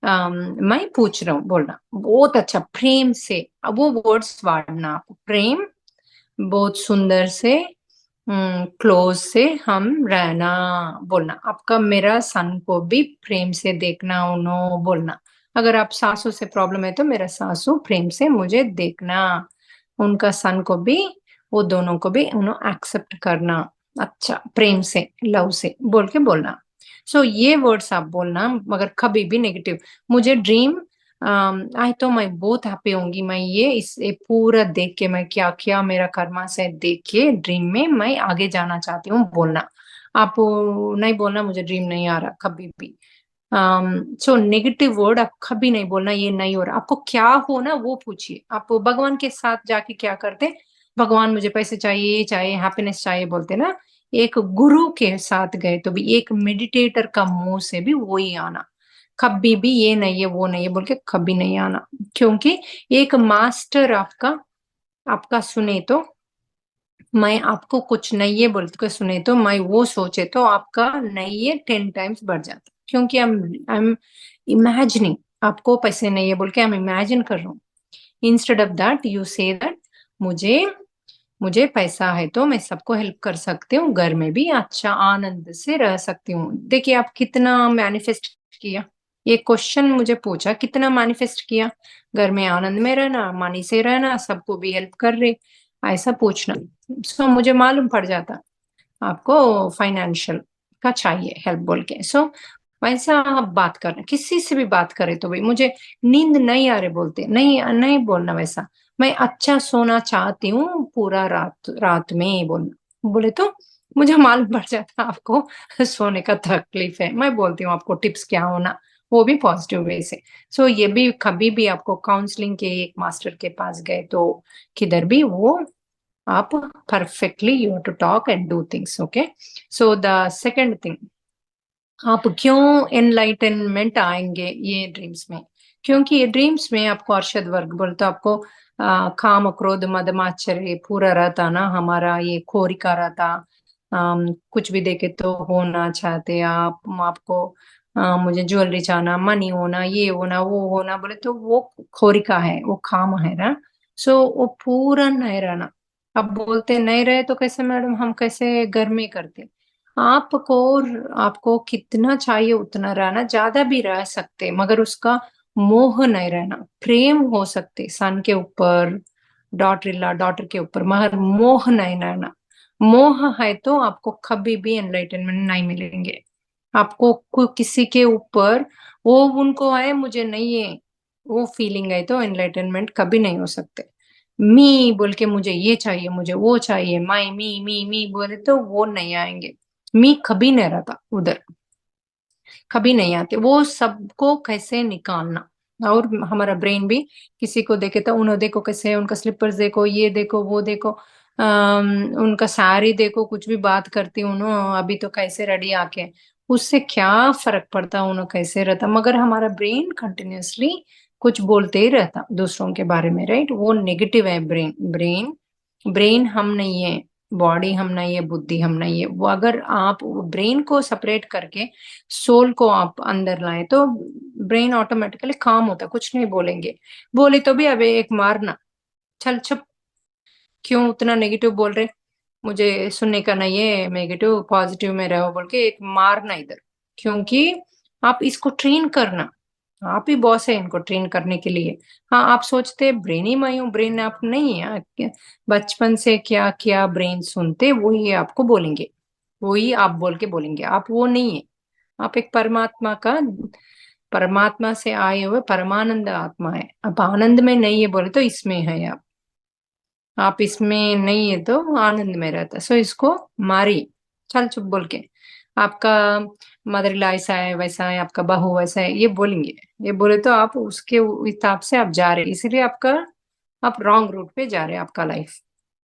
मैं पूछ रहा हूँ बोलना, बहुत अच्छा प्रेम से। अब वो वर्ड्स वाड़ना आप, प्रेम बहुत सुंदर से क्लोज से हम रहना बोलना, आपका मेरा सन को भी प्रेम से देखना उन्हों बोलना। अगर आप सासू से प्रॉब्लम है तो मेरा सासू प्रेम से मुझे देखना, उनका सन को भी वो दोनों को भी उन्होंने एक्सेप्ट करना, अच्छा प्रेम से लव से बोल के बोलना। ये वर्ड्स आप बोलना, मगर कभी भी नेगेटिव मुझे ड्रीम आई तो मैं बहुत हैप्पी होंगी, मैं ये पूरा देख के मैं क्या क्या मेरा कर्मा से देख के ड्रीम में मैं आगे जाना चाहती हूँ बोलना। आप नहीं बोलना मुझे ड्रीम नहीं आ रहा कभी भी। नेगेटिव वर्ड आप कभी नहीं बोलना, ये नहीं हो रहा आपको क्या हो ना वो पूछिए। आप भगवान के साथ जाके क्या करते, भगवान मुझे पैसे चाहिए, ये चाहिए, हैप्पीनेस चाहिए बोलते ना, एक गुरु के साथ गए तो भी एक मेडिटेटर का मुंह से भी वही आना, कभी भी ये नहीं है वो नहीं है बोल के कभी नहीं आना, क्योंकि एक मास्टर आपका आपका सुने तो मैं आपको कुछ नहीं है बोल के सुने तो मैं वो सोचे तो आपका नहीं है 10 टाइम्स बढ़ जाता, क्योंकि आई एम इमेजिनिंग आपको पैसे नहीं है बोल के हम इमेजिन कर रहा हूँ। Instead of that you say that मुझे मुझे पैसा है तो मैं सबको हेल्प कर सकती हूँ, घर में भी अच्छा आनंद से रह सकती हूँ। देखिए आप कितना मैनिफेस्ट किया, ये क्वेश्चन मुझे पूछा कितना मैनिफेस्ट किया, घर में आनंद में रहना, मनी से रहना, सबको भी हेल्प कर रहे, ऐसा पूछना। मुझे मालूम पड़ जाता आपको फाइनेंशियल का चाहिए हेल्प बोल के। वैसा आप बात करना, किसी से भी बात करे तो भाई मुझे नींद नहीं आ रहे बोलते नहीं नहीं बोलना वैसा, मैं अच्छा सोना चाहती हूँ पूरा रात रात में बोलना बोले तो मुझे मालूम पड़ जाता आपको सोने का तकलीफ है, मैं बोलती हूँ आपको टिप्स क्या होना, वो भी पॉजिटिव वे से। ये भी कभी भी आपको काउंसलिंग के एक मास्टर के पास गए तो किधर भी वो आप perfectly you have to talk and do things, okay? The second thing, आप क्यों एनलाइटनमेंट आएंगे ये ड्रीम्स में, क्योंकि ये ड्रीम्स में आपको अरशद वर्ग बोलते आपको काम क्रोध मद मात्सर्य पूरा रहता ना, हमारा ये खोरिका रहता, कुछ भी देखे तो होना चाहते आप, आपको मुझे ज्वेलरी चाहना, मनी होना, ये होना वो होना बोले तो वो खोरिका है, वो काम है ना। वो पूरा नहीं रहना। अब बोलते नहीं रहे तो कैसे मैडम, हम कैसे घर में करते, आपको आपको कितना चाहिए उतना रहना, ज्यादा भी रह सकते मगर उसका मोह नहीं रहना, प्रेम हो सकते सन के ऊपर, डॉटर इला डॉटर के ऊपर, मगर मोह नहीं रहना। मोह है तो आपको कभी भी एनलाइटनमेंट नहीं मिलेंगे, आपको किसी के ऊपर वो उनको है मुझे नहीं है वो फीलिंग है तो एनलाइटनमेंट कभी नहीं हो सकते। मी बोल के मुझे ये चाहिए मुझे वो चाहिए, माई मी मी बोले तो वो नहीं आएंगे, मी कभी नहीं रहता उधर, कभी नहीं आते वो, सबको कैसे निकालना। और हमारा ब्रेन भी किसी को देखे तो उन्हें देखो कैसे है, उनका स्लीपर्स देखो, ये देखो वो देखो, उनका साड़ी देखो, कुछ भी बात करती हूँ अभी तो कैसे रेडी आके, उससे क्या फर्क पड़ता उन्हें कैसे रहता, मगर हमारा ब्रेन कंटिन्यूअसली कुछ बोलते ही रहता दूसरों के बारे में, राइट? वो नेगेटिव है ब्रेन, ब्रेन हम नहीं है, बॉडी हम नहीं है, बुद्धि हम नहीं है। वो अगर आप ब्रेन को सेपरेट करके सोल को आप अंदर लाए तो ब्रेन ऑटोमेटिकली काम होता, कुछ नहीं बोलेंगे, बोले तो भी अबे एक मारना, चल चुप, क्यों उतना नेगेटिव बोल रहे, मुझे सुनने का नहीं है, नेगेटिव पॉजिटिव में रहो बोल के एक मारना इधर, क्योंकि आप इसको ट्रेन करना, आप ही बॉस है इनको ट्रेन करने के लिए। हाँ आप सोचते ब्रेन ही मैं हूँ, ब्रेन आप नहीं है, बचपन से क्या क्या ब्रेन सुनते वही आपको बोलेंगे, वही आप बोल के बोलेंगे, आप वो नहीं है। आप एक परमात्मा से आए हुए परमानंद आत्मा है। आप आनंद में नहीं है बोले तो इसमें है आप इसमें नहीं है तो आनंद में रहता है। सो इसको मारी चल चुप बोल के आपका मदर ला ऐसा है वैसा है, आपका बहू वैसा है, ये बोलेंगे। ये बोले तो आप उसके हिसाब से आप जा रहे, इसलिए आप रॉन्ग रूट पे जा रहे हैं आपका लाइफ।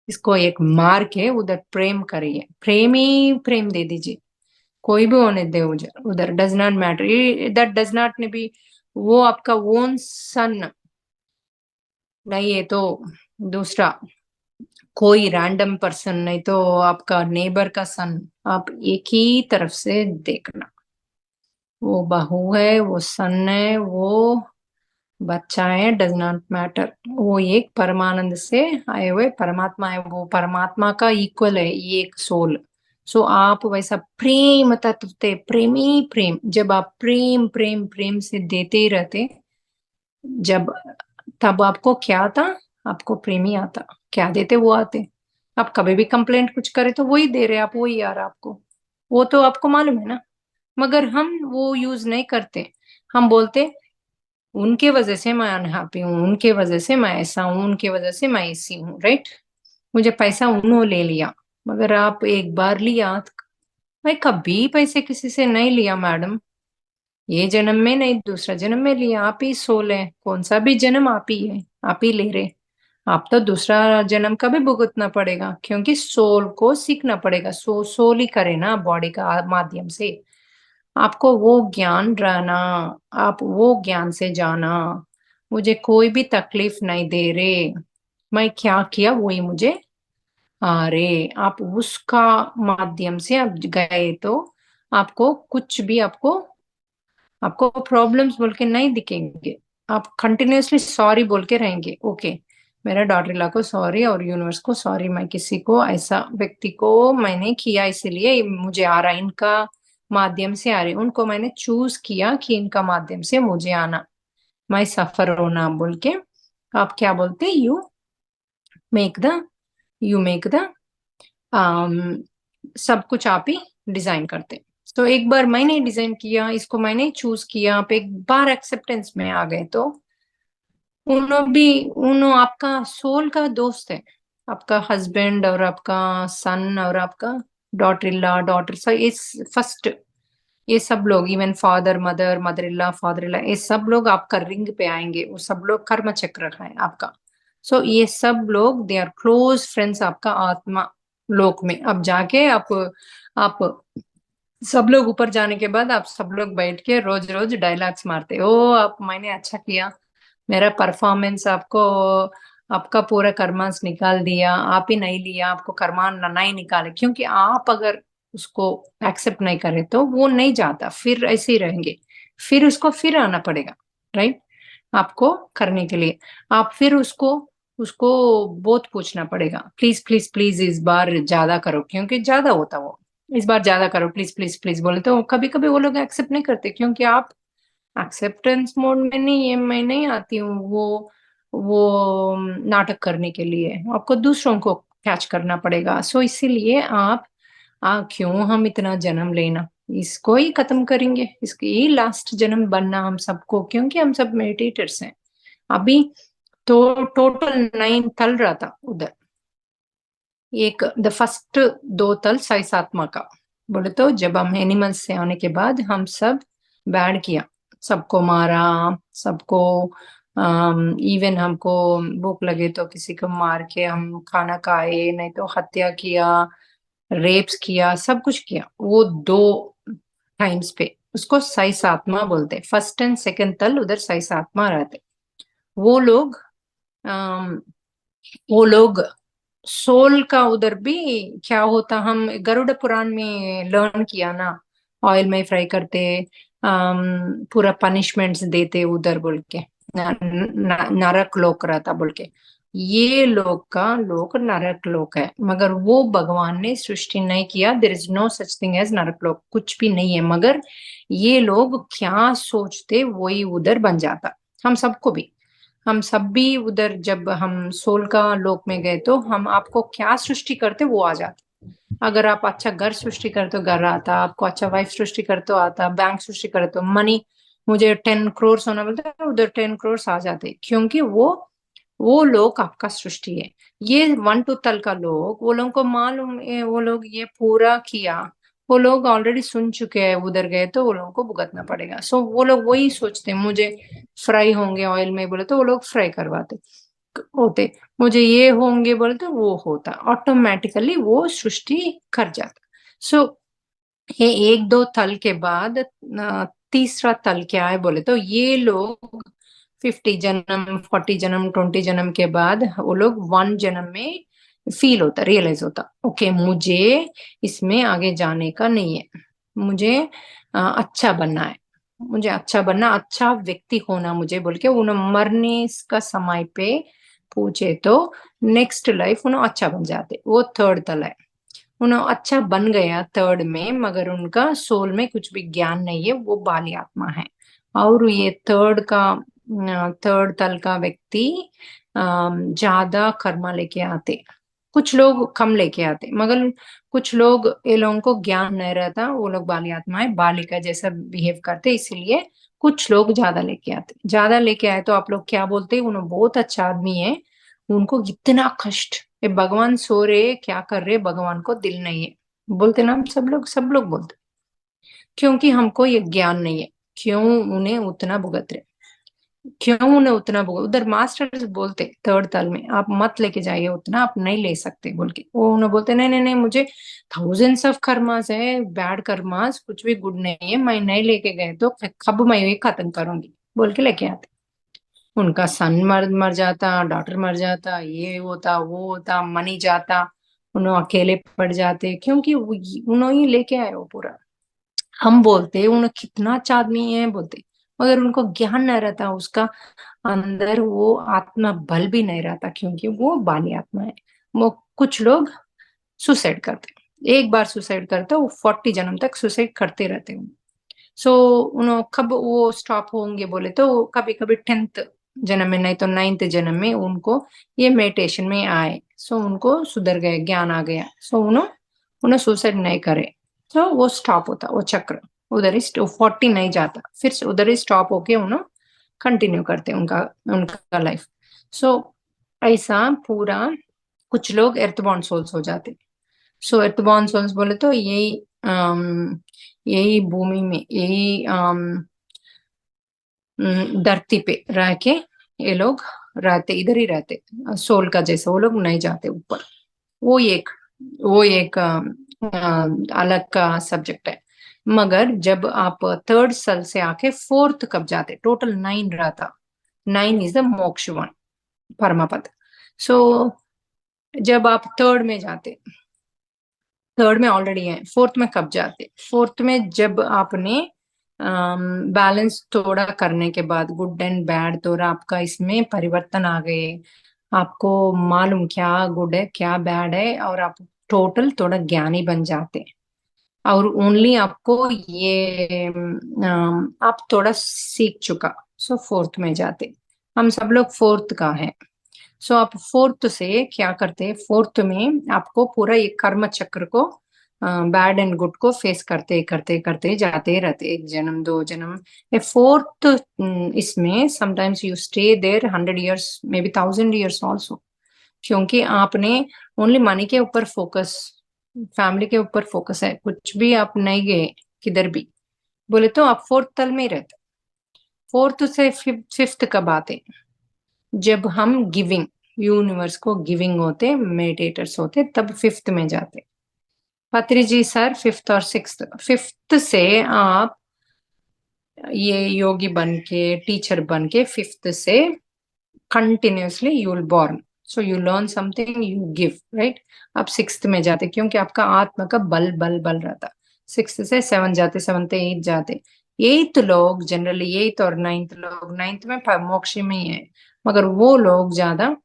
इसको एक मार के उधर प्रेम करिए, प्रेम ही प्रेम दे दीजिए। कोई भी होने दे उधर उधर does not matter, that does not ने भी वो आपका ओन सन नहीं है तो दूसरा कोई रैंडम पर्सन नहीं तो आपका नेबर का सन, आप एक ही तरफ से देखना। वो बहू है, वो सन है, वो बच्चा है, डज नॉट मैटर। वो एक परमानंद से आए हुए परमात्मा है, वो परमात्मा का इक्वल है ये एक सोल। सो आप वैसा प्रेम तत्व थे, प्रेमी प्रेम। जब आप प्रेम प्रेम प्रेम से देते ही रहते, जब तब आपको क्या आता, आपको प्रेम ही आता। क्या देते वो आते। आप कभी भी कंप्लेंट कुछ करे तो वही दे रहे आप, वही आ रहा आपको, वो तो आपको मालूम है ना। मगर हम वो यूज नहीं करते। हम बोलते उनके वजह से मैं अनहैप्पी हूँ, उनके वजह से मैं ऐसा हूँ, उनके वजह से मैं ऐसी हूँ, राइट। मुझे पैसा उन्होंने ले लिया। मगर आप एक बार लिया, मैं कभी पैसे किसी से नहीं लिया मैडम। ये जन्म में नहीं, दूसरा जन्म में लिया। आप ही सोल है, कौन सा भी जन्म आप ही है, आप ही ले रहे। आप तो दूसरा जन्म का भी भुगतना पड़ेगा, क्योंकि सोल को सीखना पड़ेगा। सोल ही करे ना बॉडी का माध्यम से। आपको वो ज्ञान रहना, आप वो ज्ञान से जाना। मुझे कोई भी तकलीफ नहीं दे रहे, मैं क्या किया वही मुझे आ रहे। आप उसका माध्यम से आप गए तो आपको कुछ भी आपको आपको प्रॉब्लम्स बोल के नहीं दिखेंगे। आप कंटिन्यूअसली सॉरी बोल के रहेंगे। ओके, मेरा डॉटर ला को सॉरी और यूनिवर्स को सॉरी, मैं किसी को ऐसा व्यक्ति को मैंने किया इसलिए मुझे आ रहा, इनका माध्यम से आ रहे, उनको मैंने चूज किया कि इनका माध्यम से मुझे आना, मैं सफर होना बोल के। आप क्या बोलते, make the you make the sub कुछ आप ही डिजाइन करते। तो एक बार मैंने डिजाइन किया, इसको मैंने चूज किया, आप एक बार एक्सेप्टेंस में आ गए तो उन्हों आपका सोल का दोस्त है। आपका हस्बैंड और आपका सन और आपका डॉटर इल्ला, डॉटर सा, इस फर्स्ट ये सब लोग, इवन फादर मदर, मदर इल्ला, फादर इल्ला, ये सब लोग आपका रिंग पे आएंगे। वो सब लोग कर्म चक्र है आपका। सो ये सब लोग दे आर क्लोज फ्रेंड्स आपका आत्मा लोक में। अब जाके आप सब लोग ऊपर जाने के बाद आप सब लोग बैठ के रोज रोज डायलॉग्स मारते हो, आप मैंने अच्छा किया, मेरा परफॉर्मेंस आपको आपका पूरा कर्मांश निकाल दिया, आप ही नहीं लिया, आपको कर्मान नहीं निकाले। क्योंकि आप अगर उसको एक्सेप्ट नहीं करे तो वो नहीं जाता, फिर ऐसे ही रहेंगे, फिर उसको फिर आना पड़ेगा, राइट। आपको करने के लिए आप फिर उसको उसको बहुत पूछना पड़ेगा, प्लीज प्लीज प्लीज इस बार ज्यादा करो, क्योंकि ज्यादा होता वो, इस बार ज्यादा करो प्लीज प्लीज प्लीज बोले तो कभी कभी वो लोग एक्सेप्ट नहीं करते, क्योंकि आप एक्सेप्टेंस मोड में नहीं है। मैं नहीं आती हूँ वो नाटक करने के लिए, आपको दूसरों को कैच करना पड़ेगा। सो इसीलिए आप क्यों हम इतना जन्म लेना, इसको ही खत्म करेंगे, इसके ही लास्ट जन्म बनना हम सबको, क्योंकि हम सब मेडिटेटर्स हैं। अभी तो टोटल 9 तल रहा था उधर। एक द फर्स्ट 2 तल साइस आत्मा का बोले तो जब हम एनिमल्स से आने के बाद हम सब बैड किया, सबको मारा, सबको इवन हमको भूख लगे तो किसी को मार के हम खाना खाए, नहीं तो हत्या किया, रेप्स किया, सब कुछ किया। वो 2 टाइम्स पे उसको साइस आत्मा बोलते। फर्स्ट एंड सेकंड तल उधर साइस आत्मा रहते। वो लोग अम, वो लोग सोल का उधर भी क्या होता, हम गरुड़ पुराण में लर्न किया ना, ऑयल में फ्राई करते, पूरा पनिशमेंट्स देते उधर बोल के, नरक लोक रहता बोल के। ये लोग का लोक नरक लोक है, मगर वो भगवान ने सृष्टि नहीं किया। There is no such thing as narak lok, कुछ भी नहीं है। मगर ये लोग क्या सोचते वही उधर बन जाता। हम सब भी उधर जब हम सोल का लोक में गए तो हम आपको क्या सृष्टि करते वो आ जाते। अगर आप अच्छा घर सृष्टि करते हो घर आता, आपको अच्छा वाइफ सृष्टि करते हो आता, बैंक सृष्टि करते हो मनी, मुझे 10 करोड़ होना बोलते हैं उधर 10 करोड़ आ जाते, क्योंकि वो लोग आपका सृष्टि है। ये 1 to तल का लोग, वो लोगों को मालूम है, वो लोग ये पूरा किया, वो लोग ऑलरेडी सुन चुके हैं, उधर गए तो वो लोगों को भुगतना पड़ेगा। सो वो लोग वही सोचते हैं, मुझे फ्राई होंगे ऑयल में बोले तो वो लोग फ्राई करवाते होते, मुझे ये होंगे बोले तो वो होता, ऑटोमेटिकली वो सृष्टि कर जाता। सो ये 1-2 तल के बाद तीसरा तल क्या है बोले तो ये लोग 50 जन्म 40 जन्म 20 जन्म के बाद वो लोग 1 जन्म में फील होता, रियलाइज होता, ओके मुझे इसमें आगे जाने का नहीं है, मुझे अच्छा बनना है, मुझे अच्छा बनना, अच्छा व्यक्ति होना मुझे बोल के उन्हें मरने का समय पे पूछे तो नेक्स्ट लाइफ उन्हें अच्छा बन जाते। वो 3rd तल है, उन्हें अच्छा बन गया 3rd में, मगर उनका सोल में कुछ भी ज्ञान नहीं है, वो बाली आत्मा है। और ये 3rd तल का व्यक्ति ज्यादा कर्मा लेके आते, कुछ लोग कम लेके आते, मगर कुछ लोग ये लोगों को ज्ञान नहीं रहता, वो लोग बाली आत्माएं बालिका जैसा बिहेव करते, इसलिए कुछ लोग ज्यादा लेके आते। ज्यादा लेके आए तो आप लोग क्या बोलते हैं, उन्हें बहुत अच्छा आदमी है, उनको इतना कष्ट, ये भगवान सो रहे क्या कर रहे, भगवान को दिल नहीं है बोलते ना, हम सब लोग बोलते, क्योंकि हमको ये ज्ञान नहीं है, क्यों उन्हें उतना भुगत रहे, क्यों उन्हें उतना भुगत। उधर मास्टर्स बोलते 3rd तल में आप मत लेके जाइए उतना, आप नहीं ले सकते बोल के, वो उन्हें बोलते नहीं नहीं नहीं, मुझे थाउजेंड्स ऑफ कर्मास है, बैड कर्मास कुछ भी गुड नहीं है, मैं नहीं लेके गए तो कब मैं ये खत्म करूंगी बोल के लेके आते। उनका सन मर मर जाता, डॉटर मर जाता, ये होता वो होता, मनी जाता, उन्होंने अकेले पड़ जाते, क्योंकि उन्होंने ही लेके आए वो पूरा। हम बोलते उन्हें कितना अच्छा आदमी है बोलते, मगर उनको ज्ञान नहीं रहता, उसका अंदर वो आत्मा बल भी नहीं रहता, क्योंकि वो बाली आत्मा है। वो कुछ लोग सुसाइड करते, एक बार सुसाइड करते वो 40 जन्म तक सुसाइड करते रहते हैं। सो उन्होंने कब वो स्टॉप होंगे बोले तो कभी कभी 10th जन्म में, नहीं तो 9th जन्म में उनको ये मेडिटेशन में आए, सो उनको सुधर गए, ज्ञान आ गया, सो उन्होंने उन्हें सुसाइड नहीं करे, तो वो स्टॉप होता, वो चक्र उधर ही 40 नहीं जाता, फिर से उधर ही स्टॉप होके उन्हें कंटिन्यू करते उनका उनका लाइफ। सो ऐसा पूरा कुछ लोग एर्थबॉर्न सोल्स हो जाते। सो एर्थबॉर्न सोल्स बोले तो यही भूमि में, यही धरती पे रह के ये लोग रहते, इधर ही रहते, सोल का जैसा, वो लोग नहीं जाते ऊपर। वो एक वो एक अलग का सब्जेक्ट है। मगर जब आप 3rd तल से आके 4th कब जाते, टोटल 9 रहता, 9 इज द मोक्ष वन, परमापद। सो जब आप 3rd में जाते, 3rd में ऑलरेडी है, 4th में कब जाते, 4th में जब आपने बैलेंस थोड़ा करने के बाद, गुड एंड बैड थोड़ा आपका इसमें परिवर्तन आ गए, आपको मालूम क्या गुड है क्या बैड है, और आप टोटल थोड़ा ज्ञानी बन जाते, और ओनली आपको ये आप थोड़ा सीख चुका, सो 4th में जाते। हम सब लोग 4th का है। सो आप 4th से क्या करते, 4th में आपको पूरा ये कर्म चक्र को, बैड एंड गुड को फेस करते करते करते जाते रहते, 1 जन्म 2 जन्म, ये 4th इसमें sometimes you stay there 100 years, maybe 1000 years also, क्योंकि आपने ओनली मनी के ऊपर फोकस, फैमिली के ऊपर फोकस है, कुछ भी आप नहीं गए किधर भी बोले तो आप 4th तल में ही रहते। 4th से 5th कब आते, जब हम गिविंग, यूनिवर्स को गिविंग होते, मेडिटेटर्स होते, तब 5th में जाते। पत्री जी सर 5th और 6th, 5th से आप ये योगी बन के टीचर बन के 5th से continuously you will born, so you learn something, you give, right. आप 6th में जाते, क्योंकि आपका आत्मा का बल बल बल रहता। 6th से 7 जाते, 7th से 8 जाते। 8th लोग जनरली, 8th और 9th लोग, 9th में मोक्ष में ही है, मगर वो लोग ज्यादा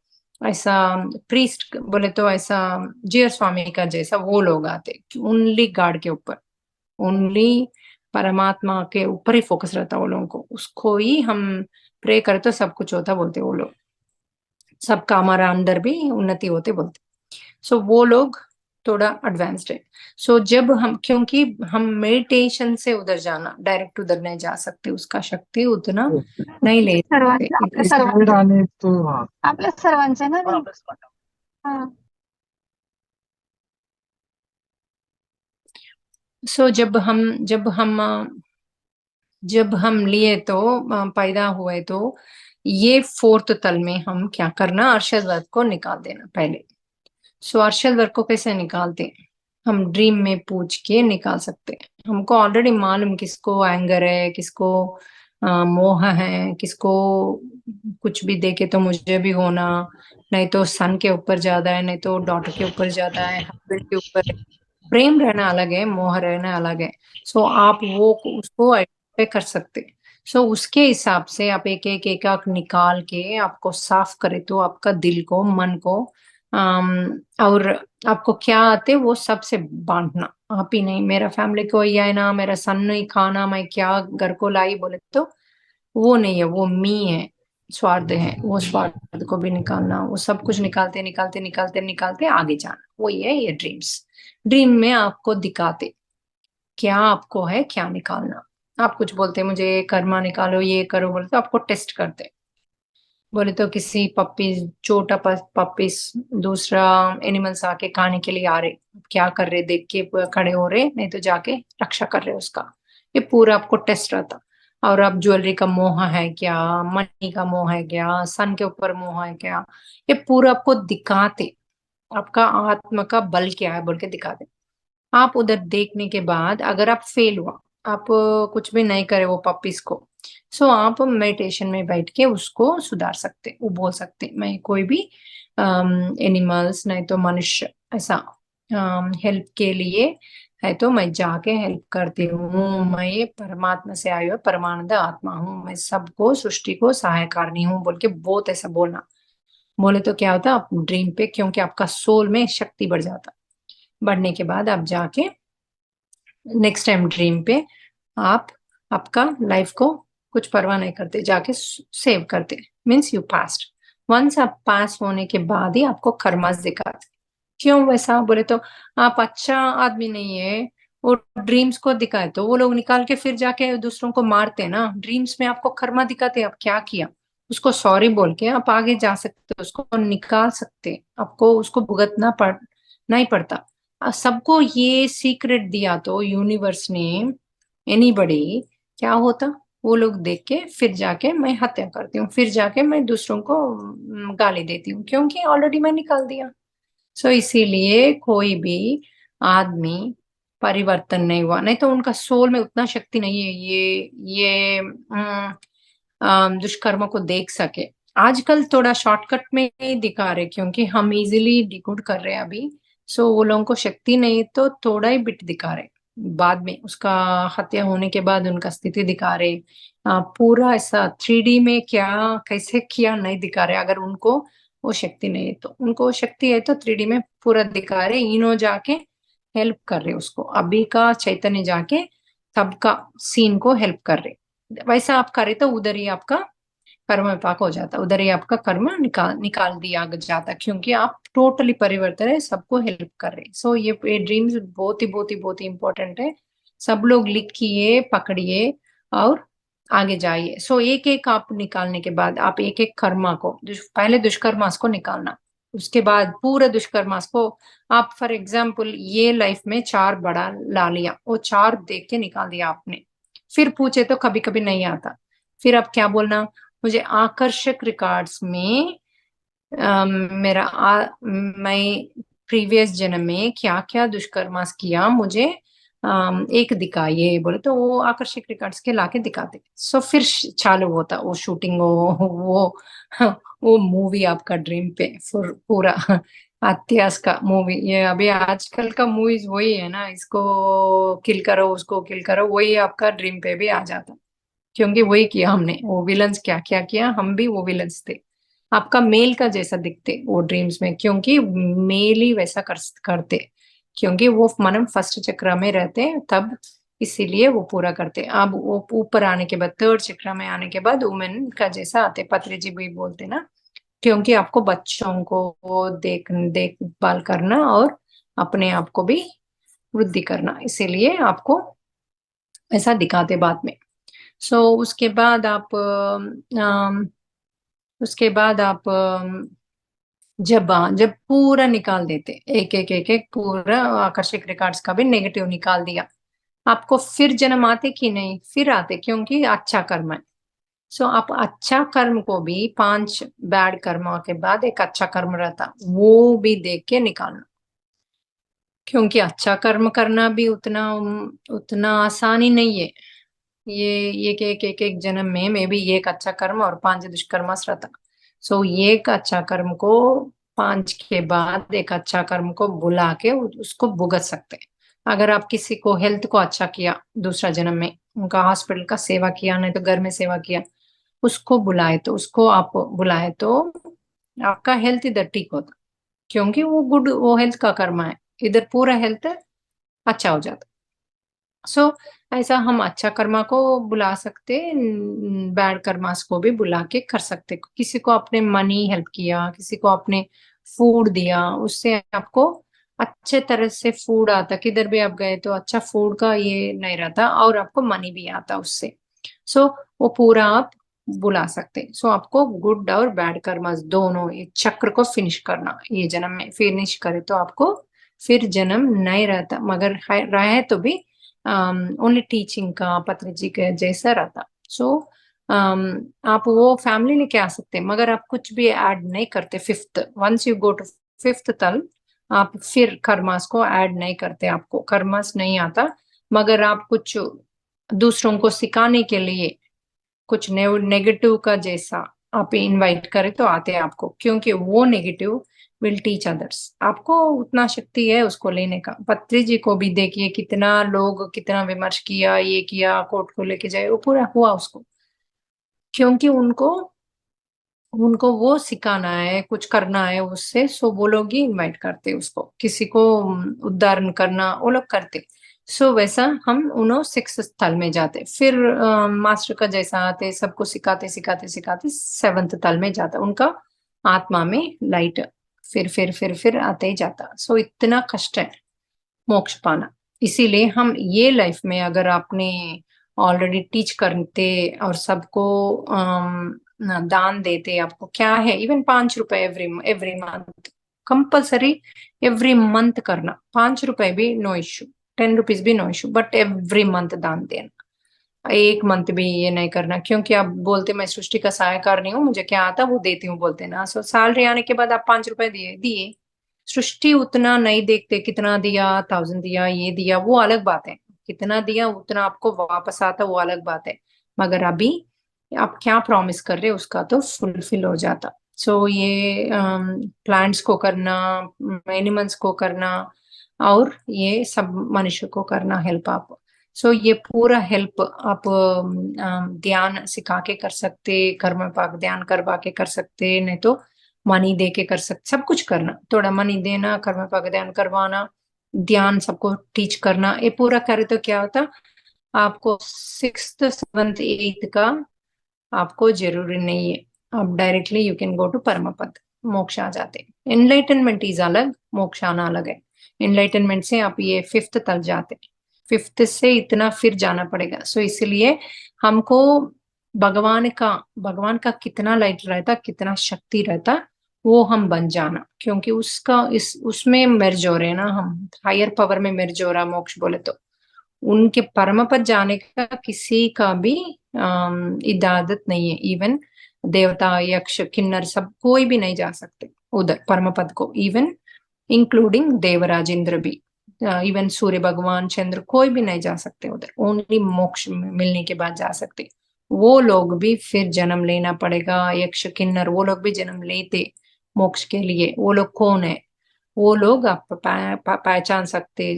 ऐसा प्रीस्ट बोले तो ऐसा जीयर स्वामी का जैसा वो लोग आते, ओनली गॉड के ऊपर, ओनली परमात्मा के ऊपर ही फोकस रहता वो लोगों को, उसको ही हम प्रे करे तो सब कुछ होता बोलते वो लोग, सबका हमारा अंदर भी उन्नति होते बोलते। सो वो लोग थोड़ा एडवांस्ड है। सो जब हम, क्योंकि हम मेडिटेशन से उधर जाना, डायरेक्ट उधर नहीं जा सकते, उसका शक्ति उतना नहीं ले सकते। आपल्या सर्वांचे ना ते? हा. सो जब हम लिए तो पैदा हुए तो ये फोर्थ तल में हम क्या करना, अरशद वर्ग को निकाल देना पहले। सो अरशद वर्ग को कैसे निकालते हैं? हम ड्रीम में पूछ के निकाल सकते हैं। हमको ऑलरेडी मालूम किसको एंगर है, किसको मोह है, किसको कुछ भी देखे तो मुझे भी होना, नहीं तो सन के ऊपर ज्यादा है, नहीं तो डॉटर के ऊपर ज्यादा है, हस्बैंड के ऊपर है। प्रेम रहना अलग है, मोह रहना अलग है। सो आप वो उसको आइडेंटिफाई कर सकते हैं। सो उसके हिसाब से आप एक एक एक एक निकाल के आपको साफ करे तो आपका दिल को, मन को, और आपको क्या आते वो सबसे बांटना। आप ही नहीं, मेरा फैमिली को ये है ना, मेरा सन नहीं खाना, मैं क्या घर को लाई बोले तो वो नहीं है, वो मी है, स्वार्थ है, वो स्वार्थ को भी निकालना। वो सब कुछ निकालते निकालते निकालते निकालते आगे जाना, वही है ये ड्रीम्स। ड्रीम में आपको दिखाते क्या आपको है, क्या निकालना। आप कुछ बोलते मुझे कर्मा निकालो, ये करो बोले तो आपको टेस्ट करते। बोले तो किसी पप्पी, छोटा पप्पीस, दूसरा एनिमल्स आके खाने के लिए आ रहे, क्या कर रहे देख के खड़े हो रहे, नहीं तो जाके रक्षा कर रहे उसका। ये पूरा आपको टेस्ट रहता। और अब ज्वेलरी का मोह है क्या, मनी का मोह है क्या, सन के ऊपर मोह है क्या, ये पूरा आपको दिखाते। आपका आत्मा का बल क्या है बोल के दिखाते। आप उधर देखने के बाद अगर आप फेल हुआ, आप कुछ भी नहीं करे वो पपीज को, सो आप मेडिटेशन में बैठ के उसको सुधार सकते। वो बोल सकते मैं कोई भी एनिमल्स नहीं तो मनुष्य ऐसा हेल्प के लिए है तो मैं जाके हेल्प करती हूँ। मैं ये परमात्मा से आई हुई परमानंद आत्मा हूँ, मैं सबको सृष्टि को सहायकारणी हूँ बोल के बहुत ऐसा बोलना। बोले तो क्या होता आप ड्रीम पे, क्योंकि आपका सोल में शक्ति बढ़ जाता। बढ़ने के बाद आप जाके नेक्स्ट टाइम ड्रीम पे आप आपका लाइफ को कुछ परवाह नहीं करते, जाके सेव करते। Means you past. वंस आप पास होने के बाद ही आपको कर्मास दिखाते। क्यों वैसा बोले तो आप अच्छा आदमी नहीं है, वो ड्रीम्स को दिखाए तो वो लोग निकाल के फिर जाके दूसरों को मारते ना। ड्रीम्स में आपको कर्मा दिखाते, आप क्या किया उसको सॉरी बोल के आप आगे जा सकते, उसको निकाल सकते, आपको उसको भुगतना नहीं पड़ता। सबको ये सीक्रेट दिया तो यूनिवर्स ने, एनीबडी, क्या होता वो लोग देख के फिर जाके मैं हत्या करती हूँ, फिर जाके मैं दूसरों को गाली देती हूँ, क्योंकि ऑलरेडी मैं निकाल दिया। सो इसीलिए कोई भी आदमी परिवर्तन नहीं हुआ, नहीं तो उनका सोल में उतना शक्ति नहीं है ये दुष्कर्म को देख सके। आजकल थोड़ा शॉर्टकट में ही दिखा रहे, क्योंकि हम इजीली डिकोड कर रहे हैं अभी। सो वो लोगों को शक्ति नहीं तो थोड़ा ही बिट दिखा रहे, बाद में उसका हत्या होने के बाद उनका स्थिति दिखा रहे। पूरा ऐसा 3D में क्या कैसे किया नहीं दिखा रहे। अगर उनको वो शक्ति नहीं है तो, उनको शक्ति है तो 3D में पूरा दिखा रहे। इनो जाके हेल्प कर रहे उसको, अभी का चैतन्य जाके सबका सीन को हेल्प कर रहे। वैसा आप करे तो उधर ही आपका कर्म विपाक हो जाता, उधर ही आपका कर्म निकाल निकाल दिया जाता, क्योंकि आप टोटली परिवर्तन है, सबको हेल्प कर रहे। सो ये ड्रीम्स बहुत ही बहुत ही बहुत ही इंपॉर्टेंट है। सब लोग लिखिए, पकड़िए और आगे जाइए। सो एक एक आप निकालने के बाद आप एक एक कर्मा को, पहले दुष्कर्मास को निकालना, उसके बाद पूरे दुष्कर्मास को आप, फॉर एग्जाम्पल ये लाइफ में 4 बड़ा ला लिया, वो 4 देख के निकाल दिया आपने। फिर पूछे तो कभी कभी नहीं आता, फिर आप क्या बोलना, मुझे आकर्षक रिकॉर्ड्स में मैं प्रीवियस जन्म में क्या क्या दुष्कर्मास किया मुझे एक दिखाइए बोले तो वो आकर्षक रिकॉर्ड्स के लाके दिखाते। सो फिर चालू होता वो शूटिंग, वो मूवी आपका ड्रीम पे पूरा इतिहास का मूवी। ये अभी आजकल का मूवीज वही है ना, इसको किल करो उसको किल करो, वही आपका ड्रीम पे भी आ जाता, क्योंकि वही किया हमने। वो विलन्स क्या क्या किया, हम भी वो विलन्स थे। आपका मेल का जैसा दिखते वो ड्रीम्स में, क्योंकि मेल ही वैसा करते, क्योंकि वो मनम फर्स्ट चक्र में रहते हैं तब, इसीलिए वो पूरा करते। अब वो ऊपर आने के बाद, 3rd चक्र में आने के बाद वुमेन का जैसा आते, पत्री जी भी बोलते ना, क्योंकि आपको बच्चों को देखभाल करना और अपने आप को भी वृद्धि करना, इसीलिए आपको ऐसा दिखाते बाद में। सो उसके बाद आप जब पूरा निकाल देते, एक पूरा आकर्षक रिकॉर्ड्स का भी नेगेटिव निकाल दिया, आपको फिर जन्म आते कि नहीं? फिर आते, क्योंकि अच्छा कर्म है। सो आप अच्छा कर्म को भी 5 बैड कर्मों के बाद एक अच्छा कर्म रहता, वो भी देख के निकालना, क्योंकि अच्छा कर्म करना भी उतना आसानी नहीं है। ये एक जन्म में मे भी एक अच्छा कर्म और 5 दुष्कर्म रहता। सो एक अच्छा कर्म को 5 के बाद एक अच्छा कर्म को बुला के उसको भुगत सकते हैं। अगर आप किसी को हेल्थ को अच्छा किया दूसरा जन्म में, उनका हॉस्पिटल का सेवा किया, नहीं तो घर में सेवा किया, उसको आप बुलाए तो आपका हेल्थ इधर ठीक होता, क्योंकि वो हेल्थ का कर्म है, इधर पूरा हेल्थ अच्छा हो जाता। सो ऐसा हम अच्छा कर्मा को बुला सकते, बैड कर्मास को भी बुला के कर सकते। किसी को आपने मनी हेल्प किया, किसी को आपने फूड दिया, उससे आपको अच्छे तरह से फूड आता, किधर भी आप गए तो अच्छा फूड का ये नहीं रहता, और आपको मनी भी आता उससे। सो वो पूरा आप बुला सकते। सो आपको गुड और बैड कर्मास दोनों ये चक्र को फिनिश करना, ये जन्म में फिनिश करे तो आपको फिर जन्म नहीं रहता, मगर रहे तो भी ओनली टीचिंग का पत्री जी के जैसा रहता। सो आप वो फैमिली लेके आ सकते हैं, मगर आप कुछ भी ऐड नहीं करते। Once you go to 5th तल, आप फिर कर्मास को ऐड नहीं करते, आपको कर्मास नहीं आता, मगर आप कुछ दूसरों को सिखाने के लिए कुछ नेगेटिव का जैसा आप इनवाइट करें तो आते हैं आपको, क्योंकि वो नेगेटिव विल टीच अदर्स। आपको उतना शक्ति है उसको लेने का। पत्री जी को भी देखिए, कितना विमर्श किया, ये किया, कोर्ट को लेके जाए, वो पूरा हुआ उसको, क्योंकि उनको उनको वो सिखाना है, कुछ करना है उससे। सो वो लोग ही इनवाइट करते उसको, किसी को उद्धारण करना वो लोग करते। सो वैसा हम उन्हों 6th स्थल में जाते, फिर मास्टर का जैसा आते, सबको सिखाते सिखाते सिखाते 7th तल में जाता, उनका आत्मा में लाइट फिर आते ही जाता। सो इतना कष्ट है मोक्ष पाना। इसीलिए हम ये लाइफ में अगर आपने ऑलरेडी टीच करते और सबको दान देते, आपको क्या है, इवन 5 रुपए every month compulsory, every month करना। 5 रुपए भी नो इश्यू, 10 रुपीज भी no issue, but every month दान देना। एक मंथ भी ये नहीं करना, क्योंकि आप बोलते मैं सृष्टि का सहायकार नहीं हूँ, मुझे क्या आता वो देती हूँ बोलते ना। सो सैलरी आने के बाद आप 5 रुपए दिए, सृष्टि उतना नहीं देखते, कितना दिया, 1000 दिया, ये दिया, वो अलग बात है। कितना दिया उतना आपको वापस आता, वो अलग बात है, मगर अभी आप क्या प्रॉमिस कर रहे हो उसका तो फुलफिल हो जाता। सो ये प्लांट्स को करना, एनिमल्स को करना, और ये सब मनुष्य को करना हेल्प आप। सो ये पूरा हेल्प आप ध्यान सिखा के कर सकते, कर्म पाक ध्यान करवा के कर सकते, नहीं तो मनी दे के कर सकते, सब कुछ करना। थोड़ा मनी देना, कर्म पाक ध्यान करवाना, ध्यान सबको टीच करना, ये पूरा करे तो क्या होता, आपको 6th 7th 8th का आपको जरूरी नहीं है, आप directly you can go to param pad, मोक्ष आ जाते। एनलाइटनमेंट इज अलग, मोक्ष आना अलग है। एनलाइटनमेंट से आप ये 5th तक जाते, 5th से इतना फिर जाना पड़ेगा। सो इसलिए हमको भगवान का कितना लाइट रहता, कितना शक्ति रहता, वो हम बन जाना, क्योंकि उसमें मर्ज हो रहे ना, हम हायर पावर में मर्ज हो रहा मोक्ष बोले तो। उनके परम पद जाने का किसी का भी इजाजत नहीं है, इवन देवता यक्ष किन्नर सब कोई भी नहीं जा सकते उधर परम पद को, इवन इंक्लूडिंग देवराज इंद्र भी, इवन सूर्य भगवान चंद्र कोई भी नहीं जा सकते उधर, ओनली मोक्ष मिलने के बाद जा सकते। वो लोग भी फिर जन्म लेना पड़ेगा, यक्ष किन्नर वो लोग भी जन्म लेते मोक्ष के लिए। वो लोग कौन है? वो लोग आप पहचान सकते,